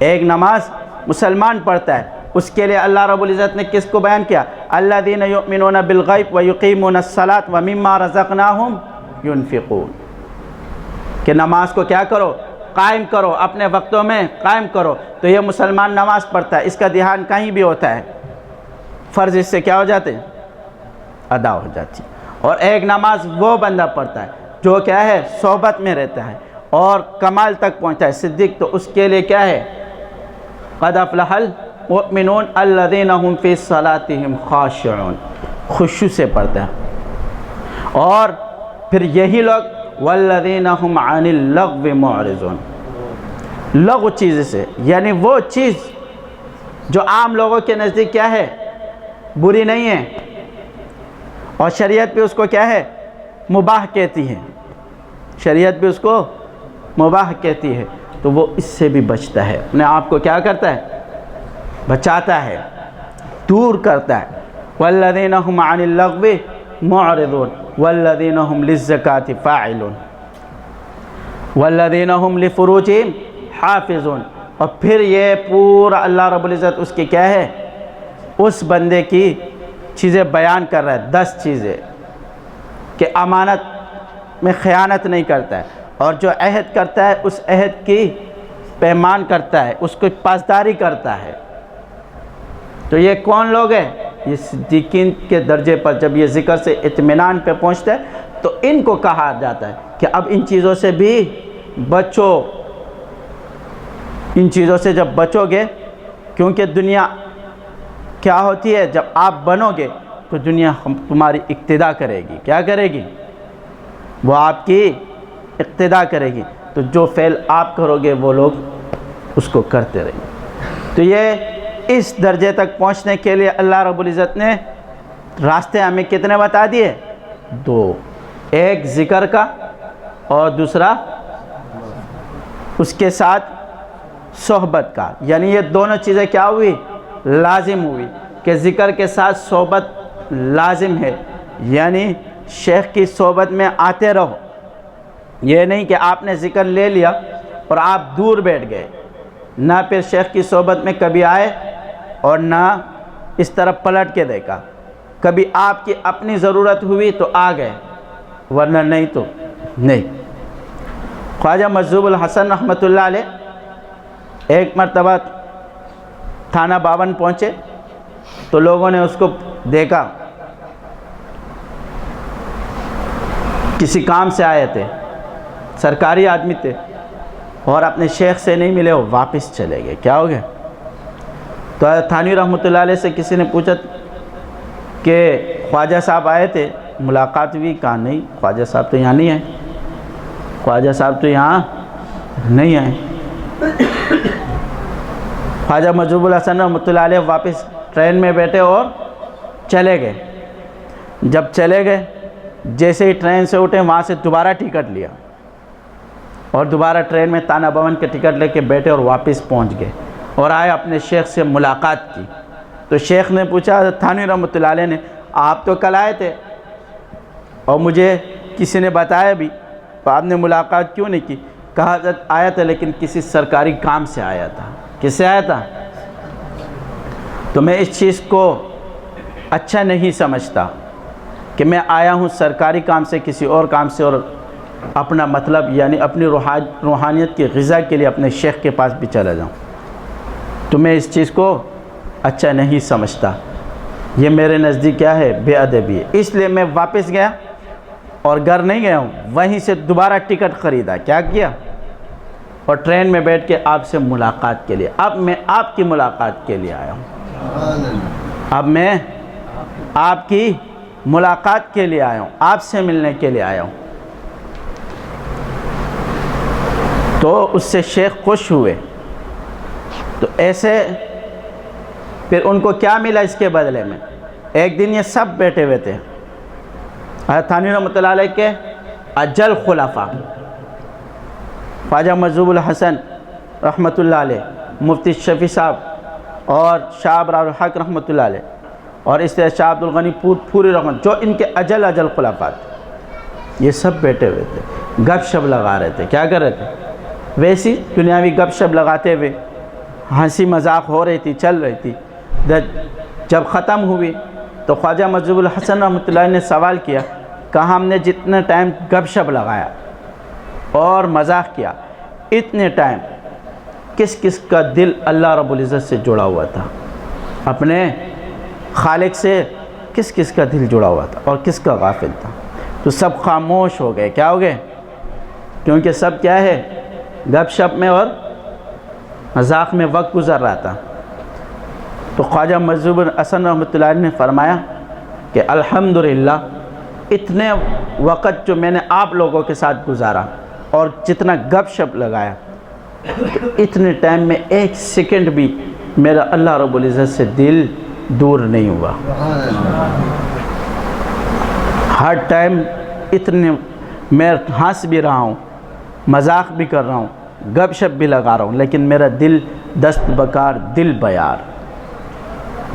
ایک نماز مسلمان پڑھتا ہے، اس کے لیے اللہ رب العزت نے کس کو بیان کیا؟ الذین یؤمنون بالغیب ویقیمون الصلاۃ ومما رزقناہم ینفقون، کہ نماز کو کیا کرو؟ قائم کرو، اپنے وقتوں میں قائم کرو۔ تو یہ مسلمان نماز پڑھتا ہے، اس کا دھیان کہیں بھی ہوتا ہے، فرض اس سے کیا ہو جاتے ہیں؟ ادا ہو جاتی۔ اور ایک نماز وہ بندہ پڑھتا ہے جو کیا ہے؟ صحبت میں رہتا ہے اور کمال تک پہنچتا ہے، صدیق، تو اس کے لیے کیا ہے؟ قد افلح المؤمنون الذین هم فی صلاتہم خاشعون، خشوع سے پڑھتا ہے۔ اور پھر یہی لوگ والذین هم عن اللغو معرضون، لغو چیز سے، یعنی وہ چیز جو عام لوگوں کے نزدیک کیا ہے؟ بری نہیں ہے، اور شریعت بھی اس کو کیا ہے؟ مباح کہتی ہے، شریعت بھی اس کو مباح کہتی ہے، تو وہ اس سے بھی بچتا ہے، اپنے آپ کو کیا کرتا ہے؟ بچاتا ہے، دور کرتا ہے۔ والذین هم عن اللغو معرضون والذین هم للزکاة فاعلون والذین هم لفروجہم حافظون۔ اور پھر یہ پورا اللہ رب العزت اس کی کیا ہے؟ اس بندے کی چیزیں بیان کر رہا ہے، 10 چیزیں کہ امانت میں خیانت نہیں کرتا ہے، اور جو عہد کرتا ہے اس عہد کی پیمان کرتا ہے، اس کو پاسداری کرتا ہے۔ تو یہ کون لوگ ہیں؟ یہ صدیقین کے درجے پر جب یہ ذکر سے اطمینان پہ پہنچتا ہے تو ان کو کہا جاتا ہے کہ اب ان چیزوں سے بھی بچو۔ ان چیزوں سے جب بچو گے، کیونکہ دنیا کیا ہوتی ہے، جب آپ بنو گے تو دنیا تمہاری اقتدا کرے گی۔ کیا کرے گی؟ وہ آپ کی اقتدا کرے گی، تو جو فعل آپ کرو گے وہ لوگ اس کو کرتے رہیں گے۔ تو یہ اس درجے تک پہنچنے کے لیے اللہ رب العزت نے راستے ہمیں کتنے بتا دیے؟ 2، ایک ذکر کا اور دوسرا اس کے ساتھ صحبت کا۔ یعنی یہ دونوں چیزیں کیا ہوئی؟ لازم ہوئی، کہ ذکر کے ساتھ صحبت لازم ہے، یعنی شیخ کی صحبت میں آتے رہو۔ یہ نہیں کہ آپ نے ذکر لے لیا اور آپ دور بیٹھ گئے، نہ پھر شیخ کی صحبت میں کبھی آئے اور نہ اس طرف پلٹ کے دیکھا۔ کبھی آپ کی اپنی ضرورت ہوئی تو آ گئے، ورنہ نہیں تو نہیں۔ خواجہ مجذوب الحسن رحمۃ اللہ علیہ ایک مرتبہ تھانہ 52 پہنچے تو لوگوں نے اس کو دیکھا، کسی کام سے آئے تھے، سرکاری آدمی تھے، اور اپنے شیخ سے نہیں ملے، وہ واپس چلے گئے۔ کیا ہو گیا؟ تو تھانوی رحمۃ اللہ علیہ سے کسی نے پوچھا کہ خواجہ صاحب آئے تھے، ملاقات ہوئی؟ کہا نہیں، خواجہ صاحب تو یہاں نہیں آئے، خواجہ صاحب تو یہاں نہیں آئے۔ خواجہ مجذوب الحسن رحمۃ اللہ علیہ واپس ٹرین میں بیٹھے اور چلے گئے۔ جب چلے گئے، جیسے ہی ٹرین سے اٹھے وہاں سے دوبارہ ٹکٹ لیا اور دوبارہ ٹرین میں تھانہ 52 کے ٹکٹ لے کے بیٹھے اور واپس پہنچ گئے اور آئے اپنے شیخ سے ملاقات کی۔ تو شیخ نے پوچھا تھانوی رحمۃ اللہ علیہ نے، آپ تو کل آئے تھے اور مجھے کسی نے بتایا بھی، تو آپ نے ملاقات کیوں نہیں کی؟ کہا حضرت آیا تھا لیکن کسی سرکاری کام سے آیا تھا۔ کس سے آیا تھا؟ تو میں اس چیز کو اچھا نہیں سمجھتا کہ میں آیا ہوں سرکاری کام سے، کسی اور کام سے، اور اپنا مطلب یعنی اپنی روحانیت کی غذا کے لیے اپنے شیخ کے پاس بھی چلا جاؤں، تو میں اس چیز کو اچھا نہیں سمجھتا۔ یہ میرے نزدیک کیا ہے؟ بے ادبی ہے۔ اس لیے میں واپس گیا اور گھر نہیں گیا ہوں، وہیں سے دوبارہ ٹکٹ خریدا۔ کیا کیا؟ اور ٹرین میں بیٹھ کے آپ سے ملاقات کے لیے۔ اب میں آپ کی ملاقات کے لیے آیا ہوں، اب میں آپ کی ملاقات کے لیے آیا ہوں، آپ سے ملنے کے لیے آیا ہوں۔ تو اس سے شیخ خوش ہوئے۔ تو ایسے پھر ان کو کیا ملا اس کے بدلے میں؟ ایک دن یہ سب بیٹھے ہوئے تھے، حضرت تھانوی رحمۃ اللہ علیہ کے اجل خلفاء، خواجہ مجذوب الحسن رحمۃ اللہ علیہ، مفتی شفیع صاحب اور شاہ ابرار الحق رحمۃ اللہ علیہ، اور اس طرح شاہ عبد الغنی پوری رحمت، جو ان کے اجل خلفاء تھے، یہ سب بیٹھے ہوئے تھے، گپ شپ لگا رہے تھے۔ کیا کر رہے تھے؟ ویسی دنیاوی گپ شپ لگاتے ہوئے، ہنسی مذاق ہو رہی تھی، چل رہی تھی۔ جب ختم ہوئی تو خواجہ مجذوب الحسن رحمۃ اللہ نے سوال کیا، کہا ہم نے جتنا ٹائم گپ شپ لگایا اور مذاق کیا، اتنے ٹائم کس کس کا دل اللہ رب العزت سے جڑا ہوا تھا؟ اپنے خالق سے کس کس کا دل جڑا ہوا تھا اور کس کا غافل تھا؟ تو سب خاموش ہو گئے۔ کیا ہو گئے؟ کیونکہ سب کیا ہے؟ گپ شپ میں اور مذاق میں وقت گزر رہا تھا۔ تو خواجہ مجذوب الحسن رحمۃ اللہ علیہ نے فرمایا کہ الحمدللہ اتنے وقت جو میں نے آپ لوگوں کے ساتھ گزارا اور جتنا گپ شپ لگایا، اتنے ٹائم میں ایک سیکنڈ بھی میرا اللہ رب العزت سے دل دور نہیں ہوا۔ ہر ٹائم اتنے میں ہنس بھی رہا ہوں، مذاق بھی کر رہا ہوں، گپ شپ بھی لگا رہا ہوں، لیکن میرا دل دست بکار، دل بیار،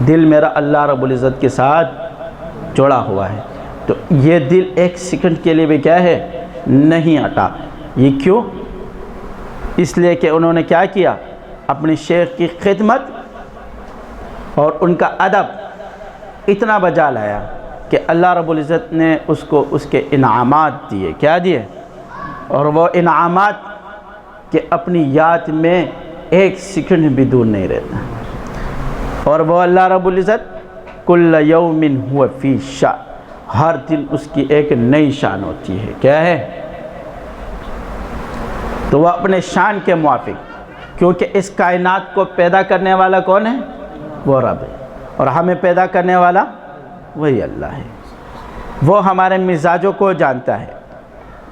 دل میرا اللہ رب العزت کے ساتھ جڑا ہوا ہے۔ تو یہ دل ایک سیکنڈ کے لیے بھی کیا ہے؟ نہیں ہٹا۔ یہ کیوں؟ اس لیے کہ انہوں نے کیا کیا؟ اپنی شیخ کی خدمت اور ان کا ادب اتنا بجا لایا کہ اللہ رب العزت نے اس کو اس کے انعامات دیے. کیا دیے؟ اور وہ انعامات کہ اپنی یاد میں ایک سیکنڈ بھی دور نہیں رہتا. اور وہ اللہ رب العزت کل یوم ہوا فی شأن، ہر دن اس کی ایک نئی شان ہوتی ہے. کیا ہے؟ تو وہ اپنے شان کے موافق، کیونکہ اس کائنات کو پیدا کرنے والا کون ہے؟ وہ رب ہے. اور ہمیں پیدا کرنے والا وہی اللہ ہے. وہ ہمارے مزاجوں کو جانتا ہے،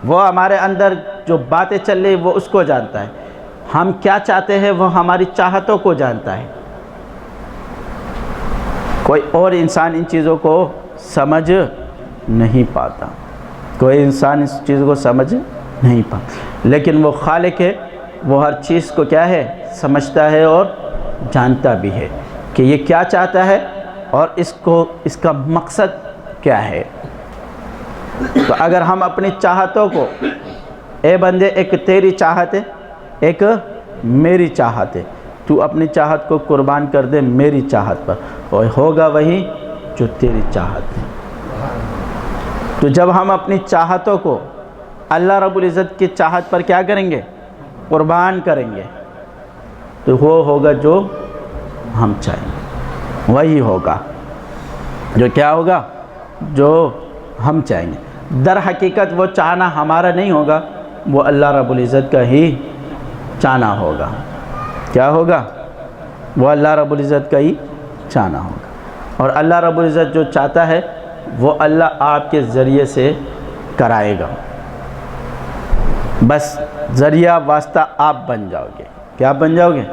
وہ ہمارے اندر جو باتیں چل رہی وہ اس کو جانتا ہے. ہم کیا چاہتے ہیں وہ ہماری چاہتوں کو جانتا ہے. کوئی اور انسان ان چیزوں کو سمجھ نہیں پاتا، کوئی انسان اس چیز کو سمجھ نہیں پاتا، لیکن وہ خالق ہے، وہ ہر چیز کو کیا ہے؟ سمجھتا ہے اور جانتا بھی ہے کہ یہ کیا چاہتا ہے اور اس کا مقصد کیا ہے. تو اگر ہم اپنی چاہتوں کو، اے بندے ایک تیری چاہت ہے، ایک میری چاہت ہے، تو اپنی چاہت کو قربان کر دے میری چاہت پر، اور ہوگا وہی جو تیری چاہت ہے. تو جب ہم اپنی چاہتوں کو اللہ رب العزت کی چاہت پر کیا کریں گے؟ قربان کریں گے، تو وہ ہوگا جو ہم چاہیں گے، وہی ہوگا جو کیا ہوگا؟ جو ہم چاہیں گے. در حقیقت وہ چاہنا ہمارا نہیں ہوگا، وہ اللہ رب العزت کا ہی چاہنا ہوگا. کیا ہوگا؟ وہ اللہ رب العزت کا ہی چاہنا ہوگا. اور اللہ رب العزت جو چاہتا ہے وہ اللہ آپ کے ذریعے سے کرائے گا. بس ذریعہ واسطہ آپ بن جاؤ گے. کیا بن جاؤ گے؟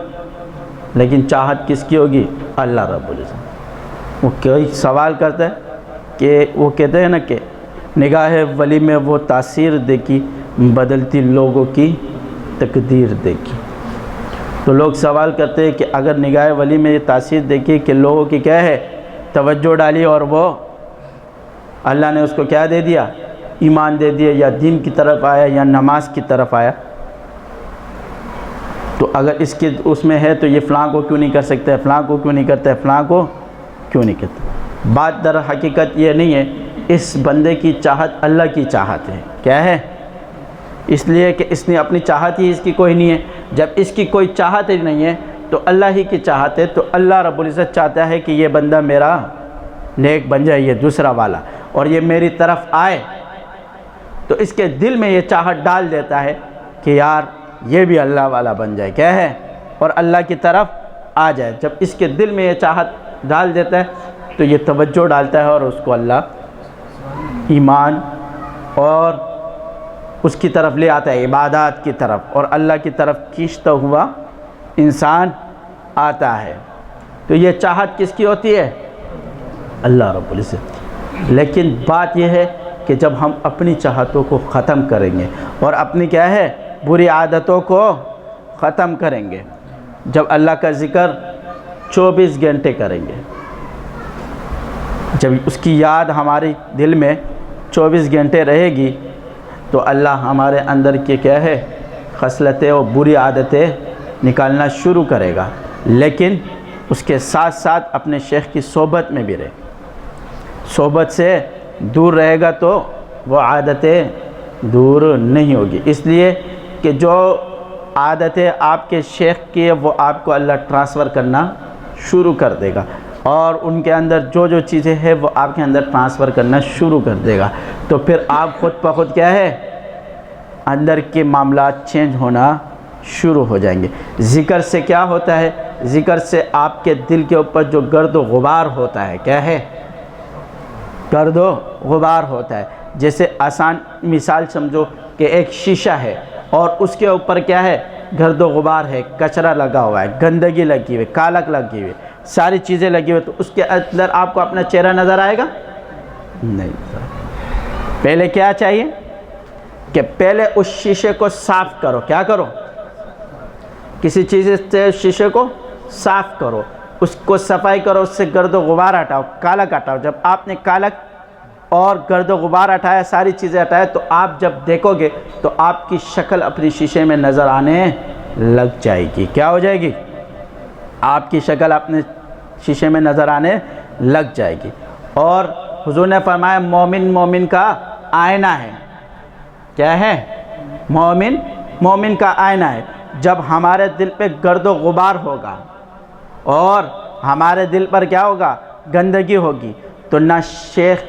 لیکن چاہت کس کی ہوگی؟ اللہ رب العزت. وہ کوئی سوال کرتا ہے کہ وہ کہتے ہیں نا کہ نگاہ ولی میں وہ تاثیر دیکھی، بدلتی لوگوں کی تقدیر دیکھی. تو لوگ سوال کرتے ہیں کہ اگر نگاہ ولی میں یہ تاثیر دیکھی کہ لوگوں کی کیا ہے؟ توجہ ڈالی، اور وہ اللہ نے اس کو کیا دے دیا؟ ایمان دے دیا، یا دین کی طرف آیا یا نماز کی طرف آیا. تو اگر اس میں ہے تو یہ فلاں کو کیوں نہیں کر سکتا ہے، فلاں کو کیوں نہیں کرتا ہے، فلاں کو کیوں نہیں کرتا؟ بات در حقیقت یہ نہیں ہے. اس بندے کی چاہت اللہ کی چاہت ہے. کیا ہے؟ اس لیے کہ اس نے اپنی چاہت ہی اس کی کوئی نہیں ہے. جب اس کی کوئی چاہت ہی نہیں ہے تو اللہ ہی کی چاہت ہے. تو اللہ رب العزت چاہتا ہے کہ یہ بندہ میرا نیک بن جائے، یہ دوسرا والا، اور یہ میری طرف آئے. تو اس کے دل میں یہ چاہت ڈال دیتا ہے کہ یار یہ بھی اللہ والا بن جائے. کیا ہے؟ اور اللہ کی طرف آ جائے. جب اس کے دل میں یہ چاہت ڈال دیتا ہے تو یہ توجہ ڈالتا ہے، اور اس کو اللہ ایمان اور اس کی طرف لے آتا ہے، عبادات کی طرف، اور اللہ کی طرف کھینچتا ہوا انسان آتا ہے. تو یہ چاہت کس کی ہوتی ہے؟ اللہ رب العزت. لیکن بات یہ ہے کہ جب ہم اپنی چاہتوں کو ختم کریں گے اور اپنی کیا ہے؟ بری عادتوں کو ختم کریں گے، جب اللہ کا ذکر 24 گھنٹے کریں گے، جب اس کی یاد ہمارے دل میں 24 گھنٹے رہے گی، تو اللہ ہمارے اندر کے کیا ہے؟ خصلتیں اور بری عادتیں نکالنا شروع کرے گا. لیکن اس کے ساتھ ساتھ اپنے شیخ کی صحبت میں بھی رہے. صحبت سے دور رہے گا تو وہ عادتیں دور نہیں ہوگی. اس لیے کہ جو عادتیں آپ کے شیخ کی ہے وہ آپ کو اللہ ٹرانسفر کرنا شروع کر دے گا، اور ان کے اندر جو جو چیزیں ہیں وہ آپ کے اندر ٹرانسفر کرنا شروع کر دے گا. تو پھر آپ خود بخود کیا ہے؟ اندر کے معاملات چینج ہونا شروع ہو جائیں گے. ذکر سے کیا ہوتا ہے؟ ذکر سے آپ کے دل کے اوپر جو گرد و غبار ہوتا ہے، کیا ہے؟ گرد و غبار ہوتا ہے. جیسے آسان مثال سمجھو کہ ایک شیشہ ہے اور اس کے اوپر کیا ہے؟ گرد و غبار ہے، کچرا لگا ہوا ہے، گندگی لگی ہوئی، کالک لگی ہوئی، ساری چیزیں لگی ہوئی. تو اس کے اندر آپ کو اپنا چہرہ نظر آئے گا؟ نہیں. پہلے کیا چاہیے؟ کہ پہلے اس شیشے کو صاف کرو. کیا کرو؟ کسی چیز سے شیشے کو صاف کرو، اس کو صفائی کرو، اس سے گرد و غبار ہٹاؤ، کالک ہٹاؤ. جب آپ نے کالک اور گرد و غبار ہٹایا، ساری چیزیں ہٹایا، تو آپ جب دیکھو گے تو آپ کی شکل اپنی شیشے میں نظر آنے لگ جائے گی. کیا ہو جائے گی؟ آپ کی شکل اپنے شیشے میں نظر آنے لگ جائے گی. اور حضور نے فرمایا مومن مومن کا آئینہ ہے. کیا ہے؟ مومن مومن کا آئینہ ہے. جب ہمارے دل پہ گرد و غبار ہوگا اور ہمارے دل پر کیا ہوگا؟ گندگی ہوگی, تو نہ شیخ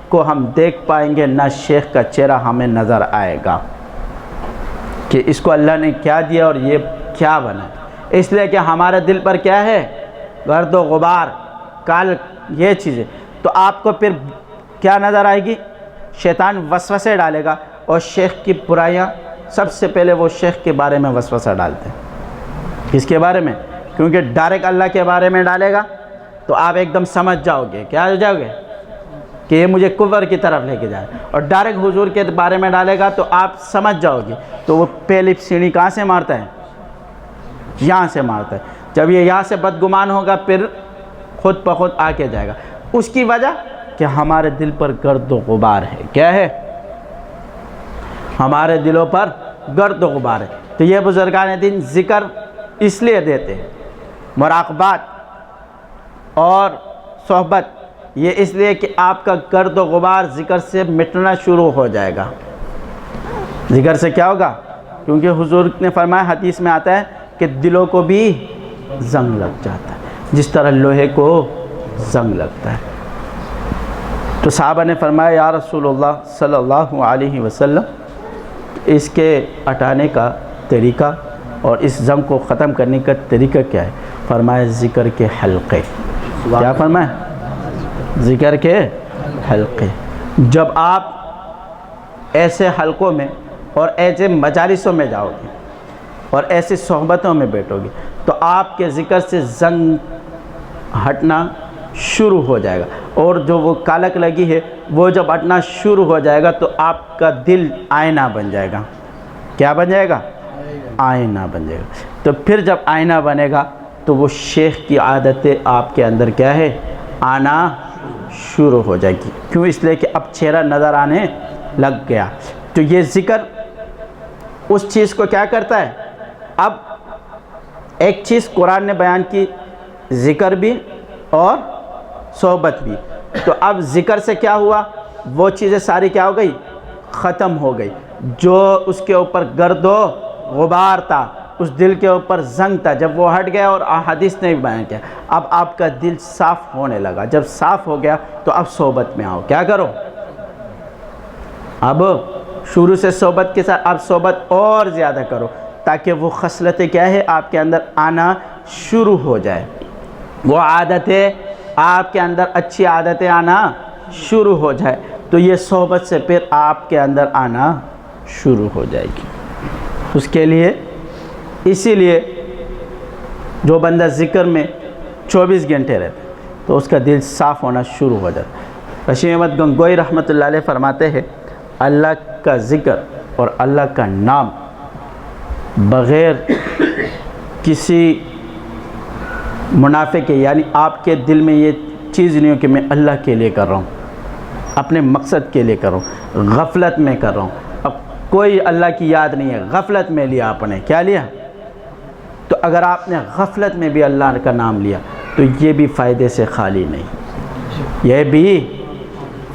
کو ہم دیکھ پائیں گے, نہ شیخ کا چہرہ ہمیں نظر آئے گا کہ اس کو اللہ نے کیا دیا اور یہ کیا بنا. اس لیے کہ ہمارے دل پر کیا ہے؟ گرد و غبار, کال, یہ چیزیں. تو آپ کو پھر کیا نظر آئے گی؟ شیطان وسوسے ڈالے گا, اور شیخ کی برائیاں سب سے پہلے وہ شیخ کے بارے میں وسوسہ ڈالتے ہیں. کس کے بارے میں؟ کیونکہ ڈائریکٹ اللہ کے بارے میں ڈالے گا تو آپ ایک دم سمجھ جاؤ گے. کیا ہو جاؤ گے؟ کہ یہ مجھے کفر کی طرف لے کے جائے. اور ڈائریکٹ حضور کے بارے میں ڈالے گا تو آپ سمجھ جاؤ گے. تو وہ پہلی سیڑھی کہاں سے مارتا ہے؟ یہاں سے مارتا ہے. جب یہ یہاں سے بدگمان ہوگا پھر خود بخود آ کے جائے گا. اس کی وجہ کہ ہمارے دل پر گرد و غبار ہے. کیا ہے؟ ہمارے دلوں پر گرد و غبار ہے. تو یہ بزرگان دین ذکر اس لیے دیتے ہیں, مراقبات اور صحبت, یہ اس لیے کہ آپ کا گرد و غبار ذکر سے مٹنا شروع ہو جائے گا. ذکر سے کیا ہوگا؟ کیونکہ حضور نے فرمایا, حدیث میں آتا ہے کہ دلوں کو بھی زنگ لگ جاتا ہے جس طرح لوہے کو زنگ لگتا ہے. تو صحابہ نے فرمایا یا رسول اللہ صلی اللہ علیہ وسلم, اس کے ہٹانے کا طریقہ اور اس زنگ کو ختم کرنے کا طریقہ کیا ہے؟ فرمایا ذکر کے حلقے. کیا فرمایا؟ ذکر کے حلقے. جب آپ ایسے حلقوں میں اور ایسے مجالسوں میں جاؤ گے اور ایسی صحبتوں میں بیٹھو گے تو آپ کے ذکر سے زنگ ہٹنا شروع ہو جائے گا, اور جو وہ کالک لگی ہے وہ جب ہٹنا شروع ہو جائے گا تو آپ کا دل آئینہ بن جائے گا. کیا بن جائے گا؟ آئینہ بن جائے گا. تو پھر جب آئینہ بنے گا تو وہ شیخ کی عادتیں آپ کے اندر کیا ہے؟ آنا شروع ہو جائے گی. کیوں؟ اس لیے کہ اب چہرہ نظر آنے لگ گیا. تو یہ ذکر اس چیز کو کیا کرتا ہے؟ اب ایک چیز قرآن نے بیان کی, ذکر بھی اور صحبت بھی. تو اب ذکر سے کیا ہوا؟ وہ چیزیں ساری کیا ہو گئی؟ ختم ہو گئی. جو اس کے اوپر گرد و غبار تھا, اس دل کے اوپر زنگ تھا, جب وہ ہٹ گیا, اور حدیث نے بھی بیان کیا, اب آپ کا دل صاف ہونے لگا. جب صاف ہو گیا تو اب صحبت میں آؤ. کیا کرو؟ اب شروع سے صحبت کے ساتھ اب صحبت اور زیادہ کرو, تاکہ وہ خصلتیں کیا ہے آپ کے اندر آنا شروع ہو جائے. وہ عادتیں آپ کے اندر, اچھی عادتیں آنا شروع ہو جائے. تو یہ صحبت سے پھر آپ کے اندر آنا شروع ہو جائے گی. اس کے لیے, اسی لیے جو بندہ ذکر میں 24 گھنٹے رہتا ہے تو اس کا دل صاف ہونا شروع ہو جاتا ہے. رشید احمد گنگوئی رحمۃ اللہ علیہ فرماتے ہیں, اللہ کا ذکر اور اللہ کا نام بغیر کسی منافع کے, یعنی آپ کے دل میں یہ چیز نہیں ہو کہ میں اللہ کے لیے کر رہا ہوں, اپنے مقصد کے لیے کر رہا ہوں, غفلت میں کر رہا ہوں. اب کوئی اللہ کی یاد نہیں ہے, غفلت میں لیا آپ نے. کیا لیا؟ تو اگر آپ نے غفلت میں بھی اللہ کا نام لیا تو یہ بھی فائدے سے خالی نہیں, یہ بھی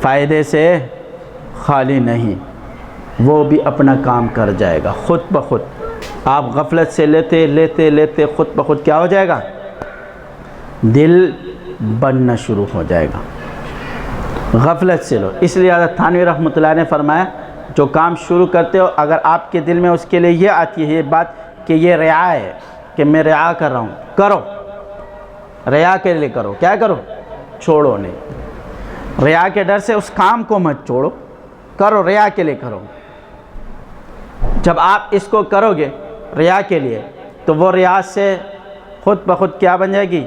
فائدے سے خالی نہیں, وہ بھی اپنا کام کر جائے گا خود بخود. آپ غفلت سے لیتے لیتے لیتے خود بخود کیا ہو جائے گا؟ دل بننا شروع ہو جائے گا. غفلت سے لو. اس لیے حضرت تھانوی رحمۃ اللہ نے فرمایا, جو کام شروع کرتے ہو اگر آپ کے دل میں اس کے لیے یہ آتی ہے یہ بات کہ یہ ریا ہے, کہ میں ریا کر رہا ہوں, کرو. ریا کے لیے کرو. کیا کرو؟ چھوڑو نہیں. ریا کے ڈر سے اس کام کو مت چھوڑو, کرو, ریا کے لیے کرو. جب آپ اس کو کرو گے ریا کے لیے تو وہ ریا سے خود بخود کیا بن جائے گی؟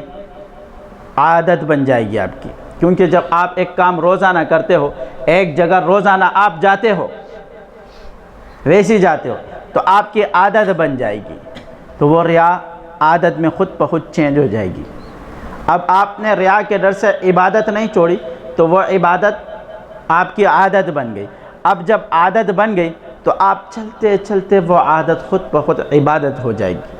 عادت بن جائے گی آپ کی. کیونکہ جب آپ ایک کام روزانہ کرتے ہو, ایک جگہ روزانہ آپ جاتے ہو, ویسی جاتے ہو, تو آپ کی عادت بن جائے گی. تو وہ ریا عادت میں خود بخود چینج ہو جائے گی. اب آپ نے ریا کے ڈر سے عبادت نہیں چھوڑی تو وہ عبادت آپ کی عادت بن گئی. اب جب عادت بن گئی تو آپ چلتے چلتے وہ عادت خود بخود عبادت ہو جائے گی.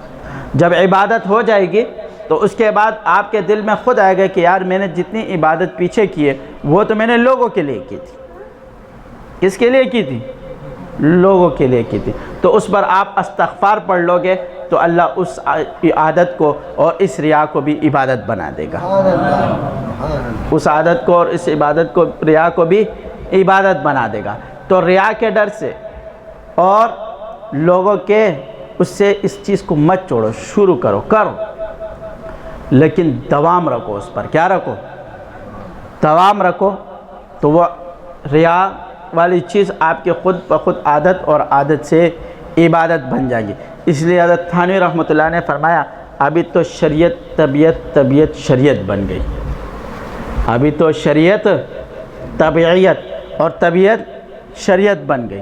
جب عبادت ہو جائے گی تو اس کے بعد آپ کے دل میں خود آئے گا کہ یار میں نے جتنی عبادت پیچھے کی ہے وہ تو میں نے لوگوں کے لیے کی تھی. کس کے لیے کی تھی؟ لوگوں کے لیے کی تھی. تو اس پر آپ استغفار پڑھ لو گے تو اللہ اس عادت کو اور اس ریا کو بھی عبادت بنا دے گا. اس عادت کو اور اس عبادت کو، ریا کو بھی عبادت بنا دے گا. تو ریا کے ڈر سے اور لوگوں کے اس سے اس چیز کو مت چھوڑو، شروع کرو لیکن دوام رکھو اس پر. کیا رکھو؟ دوام رکھو. تو وہ ریا والی چیز آپ کے خود بخود عادت اور عادت سے عبادت بن جائے گی. اس لیے حضرت تھانوی رحمۃ اللہ نے فرمایا ابھی تو شریعت طبیعت شریعت بن گئی. ابھی تو شریعت طبیعت اور طبیعت شریعت بن گئی.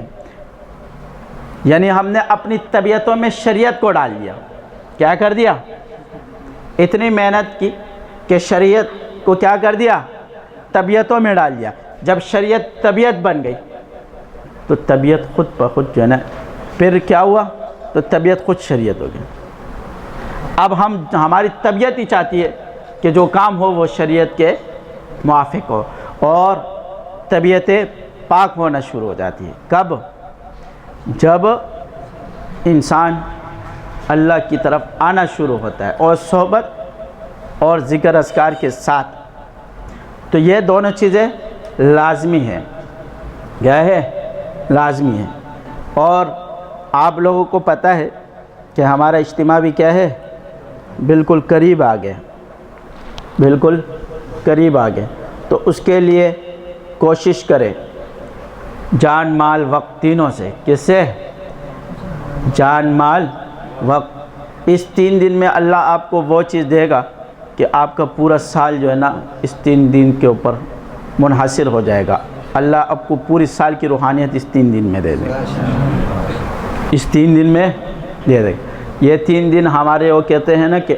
یعنی ہم نے اپنی طبیعتوں میں شریعت کو ڈال دیا. کیا کر دیا؟ اتنی محنت کی کہ شریعت کو کیا کر دیا؟ طبیعتوں میں ڈال دیا. جب شریعت طبیعت بن گئی تو طبیعت خود بخود جو ہے نا، پھر کیا ہوا؟ تو طبیعت خود شریعت ہو گئی. اب ہماری طبیعت ہی چاہتی ہے کہ جو کام ہو وہ شریعت کے موافق ہو، اور طبیعتیں پاک ہونا شروع ہو جاتی ہے. کب؟ جب انسان اللہ کی طرف آنا شروع ہوتا ہے اور صحبت اور ذکر اذکار کے ساتھ. تو یہ دونوں چیزیں لازمی ہیں. کیا ہے؟ لازمی ہے. اور آپ لوگوں کو پتہ ہے کہ ہمارا اجتماع بھی کیا ہے؟ بالکل قریب آ گئے، بالکل قریب آ گئے. تو اس کے لیے کوشش کریں جان مال وقت تینوں سے. کس سے؟ جان مال وقت. اس 3 دن میں اللہ آپ کو وہ چیز دے گا کہ آپ کا پورا سال جو ہے نا اس 3 دن کے اوپر منحصر ہو جائے گا. اللہ آپ کو پوری سال کی روحانیت اس 3 دن میں دے دے گا. اس 3 دن میں دے دے گا. یہ 3 دن ہمارے وہ کہتے ہیں نا کہ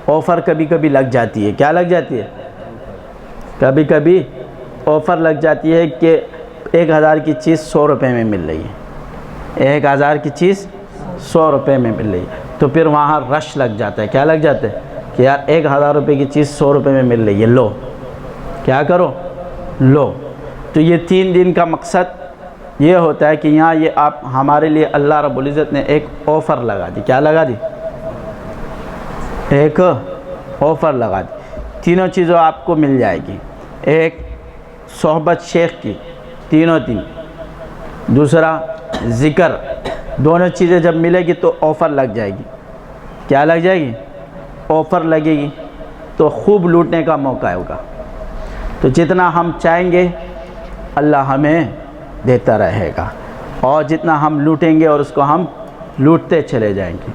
آفر کبھی کبھی لگ جاتی ہے. کیا لگ جاتی ہے؟ کبھی کبھی آفر لگ جاتی ہے کہ 1000 کی چیز 100 روپے میں مل رہی ہے. 1000 کی چیز 100 روپے میں مل رہی ہے. تو پھر وہاں رش لگ جاتا ہے. کیا لگ جاتا ہے؟ کہ یار 1000 روپے کی چیز 100 روپے میں مل رہی ہے، لو. کیا کرو؟ لو. تو یہ 3 دن کا مقصد یہ ہوتا ہے کہ یہاں یہ آپ ہمارے لیے اللہ رب العزت نے ایک آفر لگا دی. کیا لگا دی؟ ایک آفر لگا دی. تینوں چیزوں آپ کو مل جائے گی. ایک صحبت شیخ کی تینوں دن، دوسرا ذکر. دونوں چیزیں جب ملے گی تو آفر لگ جائے گی. کیا لگ جائے گی؟ آفر لگے گی تو خوب لوٹنے کا موقع ہوگا. تو جتنا ہم چاہیں گے اللہ ہمیں دیتا رہے گا، اور جتنا ہم لوٹیں گے اور اس کو ہم لوٹتے چلے جائیں گے.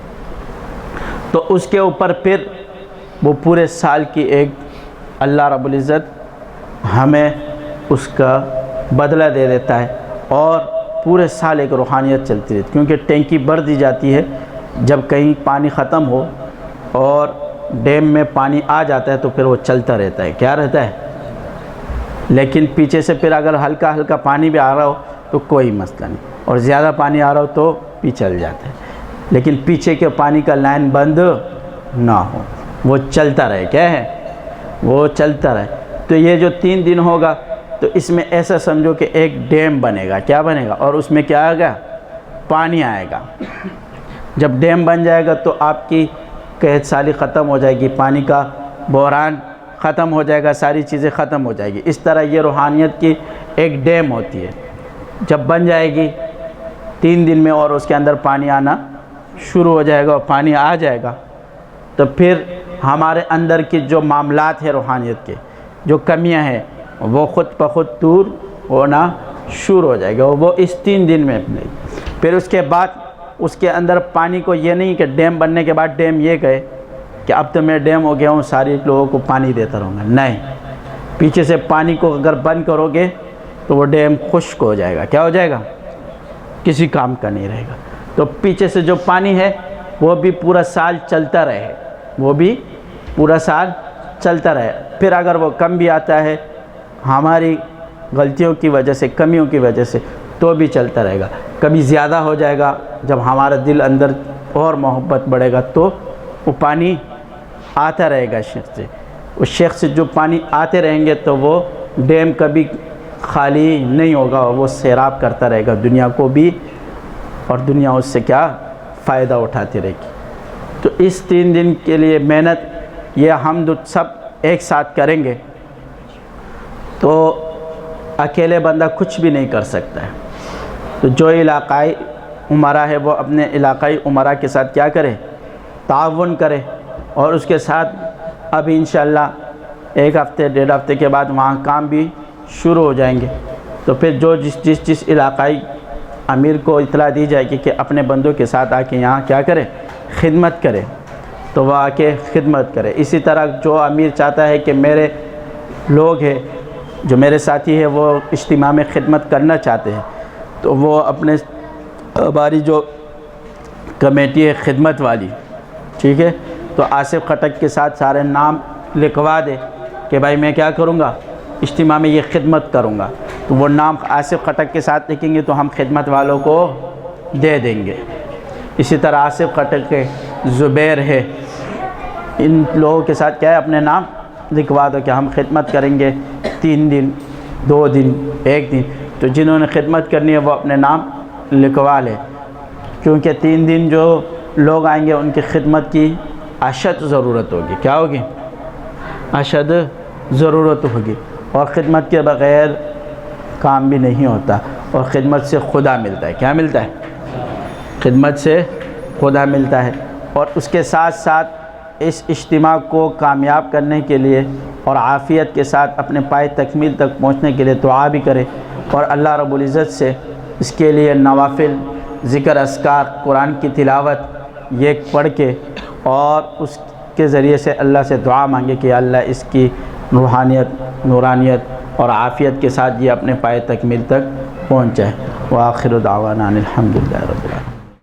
تو اس کے اوپر پھر وہ پورے سال کی ایک اللہ رب العزت ہمیں اس کا بدلہ دے دیتا ہے، اور پورے سال ایک روحانیت چلتی رہتی. کیونکہ ٹینکی بھر دی جاتی ہے. جب کہیں پانی ختم ہو اور ڈیم میں پانی آ جاتا ہے تو پھر وہ چلتا رہتا ہے. کیا رہتا ہے؟ لیکن پیچھے سے پھر اگر ہلکا ہلکا پانی بھی آ رہا ہو تو کوئی مسئلہ نہیں، اور زیادہ پانی آ رہا ہو تو بھی چل جاتا ہے. لیکن پیچھے کے پانی کا لائن بند نہ ہو، وہ چلتا رہے. کیا ہے؟ وہ چلتا رہے. تو یہ جو 3 دن ہوگا تو اس میں ایسا سمجھو کہ ایک ڈیم بنے گا. کیا بنے گا؟ اور اس میں کیا آئے گا؟ پانی آئے گا. جب ڈیم بن جائے گا تو آپ کی قحط سالی ختم ہو جائے گی، پانی کا بحران ختم ہو جائے گا، ساری چیزیں ختم ہو جائے گی. اس طرح یہ روحانیت کی ایک ڈیم ہوتی ہے. جب بن جائے گی 3 دن میں اور اس کے اندر پانی آنا شروع ہو جائے گا اور پانی آ جائے گا تو پھر ہمارے اندر کی جو معاملات ہیں روحانیت کے، جو کمیاں ہیں، وہ خود بخود دور ہونا شروع ہو جائے گا. وہ اس 3 دن میں پھر اس کے بعد اس کے اندر پانی کو یہ نہیں کہ ڈیم بننے کے بعد ڈیم یہ کہے کہ اب تو میں ڈیم ہو گیا ہوں، سارے لوگوں کو پانی دیتا رہوں گا. نہیں، پیچھے سے پانی کو اگر بند کرو گے تو وہ ڈیم خشک ہو جائے گا. کیا ہو جائے گا؟ کسی کام کا نہیں رہے گا. تو پیچھے سے جو پانی ہے وہ بھی پورا سال چلتا رہے، وہ بھی پورا سال چلتا رہے. پھر اگر وہ کم بھی آتا ہے ہماری غلطیوں کی وجہ سے، کمیوں کی وجہ سے، تو بھی چلتا رہے گا. کبھی زیادہ ہو جائے گا، جب ہمارا دل اندر اور محبت بڑھے گا تو وہ پانی آتا رہے گا شیخ سے. اس شیخ سے جو پانی آتے رہیں گے تو وہ ڈیم کبھی خالی نہیں ہوگا، وہ سیراب کرتا رہے گا دنیا کو بھی، اور دنیا اس سے کیا فائدہ اٹھاتی رہے گی. تو اس 3 دن کے لیے محنت یہ ہم سب ایک ساتھ کریں گے تو اکیلے بندہ کچھ بھی نہیں کر سکتا ہے. تو جو علاقائی امراء ہے وہ اپنے علاقائی امراء کے ساتھ کیا کرے، تعاون کرے، اور اس کے ساتھ اب انشاءاللہ 1 ہفتے 1.5 ہفتے کے بعد وہاں کام بھی شروع ہو جائیں گے. تو پھر جو جس علاقائی امیر کو اطلاع دی جائے گی کہ اپنے بندوں کے ساتھ آ کے یہاں کیا کرے، خدمت کرے، تو وہ آ کے خدمت کرے. اسی طرح جو امیر چاہتا ہے کہ میرے لوگ ہیں، جو میرے ساتھی ہیں، وہ اجتماع میں خدمت کرنا چاہتے ہیں، تو وہ اپنے ہماری جو کمیٹی ہے خدمت والی، ٹھیک ہے، تو آصف خٹک کے ساتھ سارے نام لکھوا دے کہ بھائی میں کیا کروں گا، اجتماع میں یہ خدمت کروں گا. تو وہ نام آصف خٹک کے ساتھ لکھیں گے تو ہم خدمت والوں کو دے دیں گے. اسی طرح آصف خٹک کے زبیر ہے، ان لوگوں کے ساتھ کیا ہے، اپنے نام لکھوا دو کہ ہم خدمت کریں گے 3 دن 2 دن 1 دن. تو جنہوں نے خدمت کرنی ہے وہ اپنے نام لکھوا لے، کیونکہ 3 دن جو لوگ آئیں گے ان کی خدمت کی اشد ضرورت ہوگی. کیا ہوگی؟ اشد ضرورت ہوگی. اور خدمت کے بغیر کام بھی نہیں ہوتا، اور خدمت سے خدا ملتا ہے. کیا ملتا ہے؟ خدمت سے خدا ملتا ہے. اور اس کے ساتھ ساتھ اس اجتماع کو کامیاب کرنے کے لیے اور عافیت کے ساتھ اپنے پائے تکمیل تک پہنچنے کے لیے دعا بھی کرے، اور اللہ رب العزت سے اس کے لیے نوافل، ذکر اذکار، قرآن کی تلاوت یہ پڑھ کے، اور اس کے ذریعے سے اللہ سے دعا مانگے کہ اللہ اس کی روحانیت، نورانیت اور عافیت کے ساتھ یہ اپنے پائے تکمیل تک پہنچ جائے. وآخر دعوانا ان الحمد للہ رب العالمین.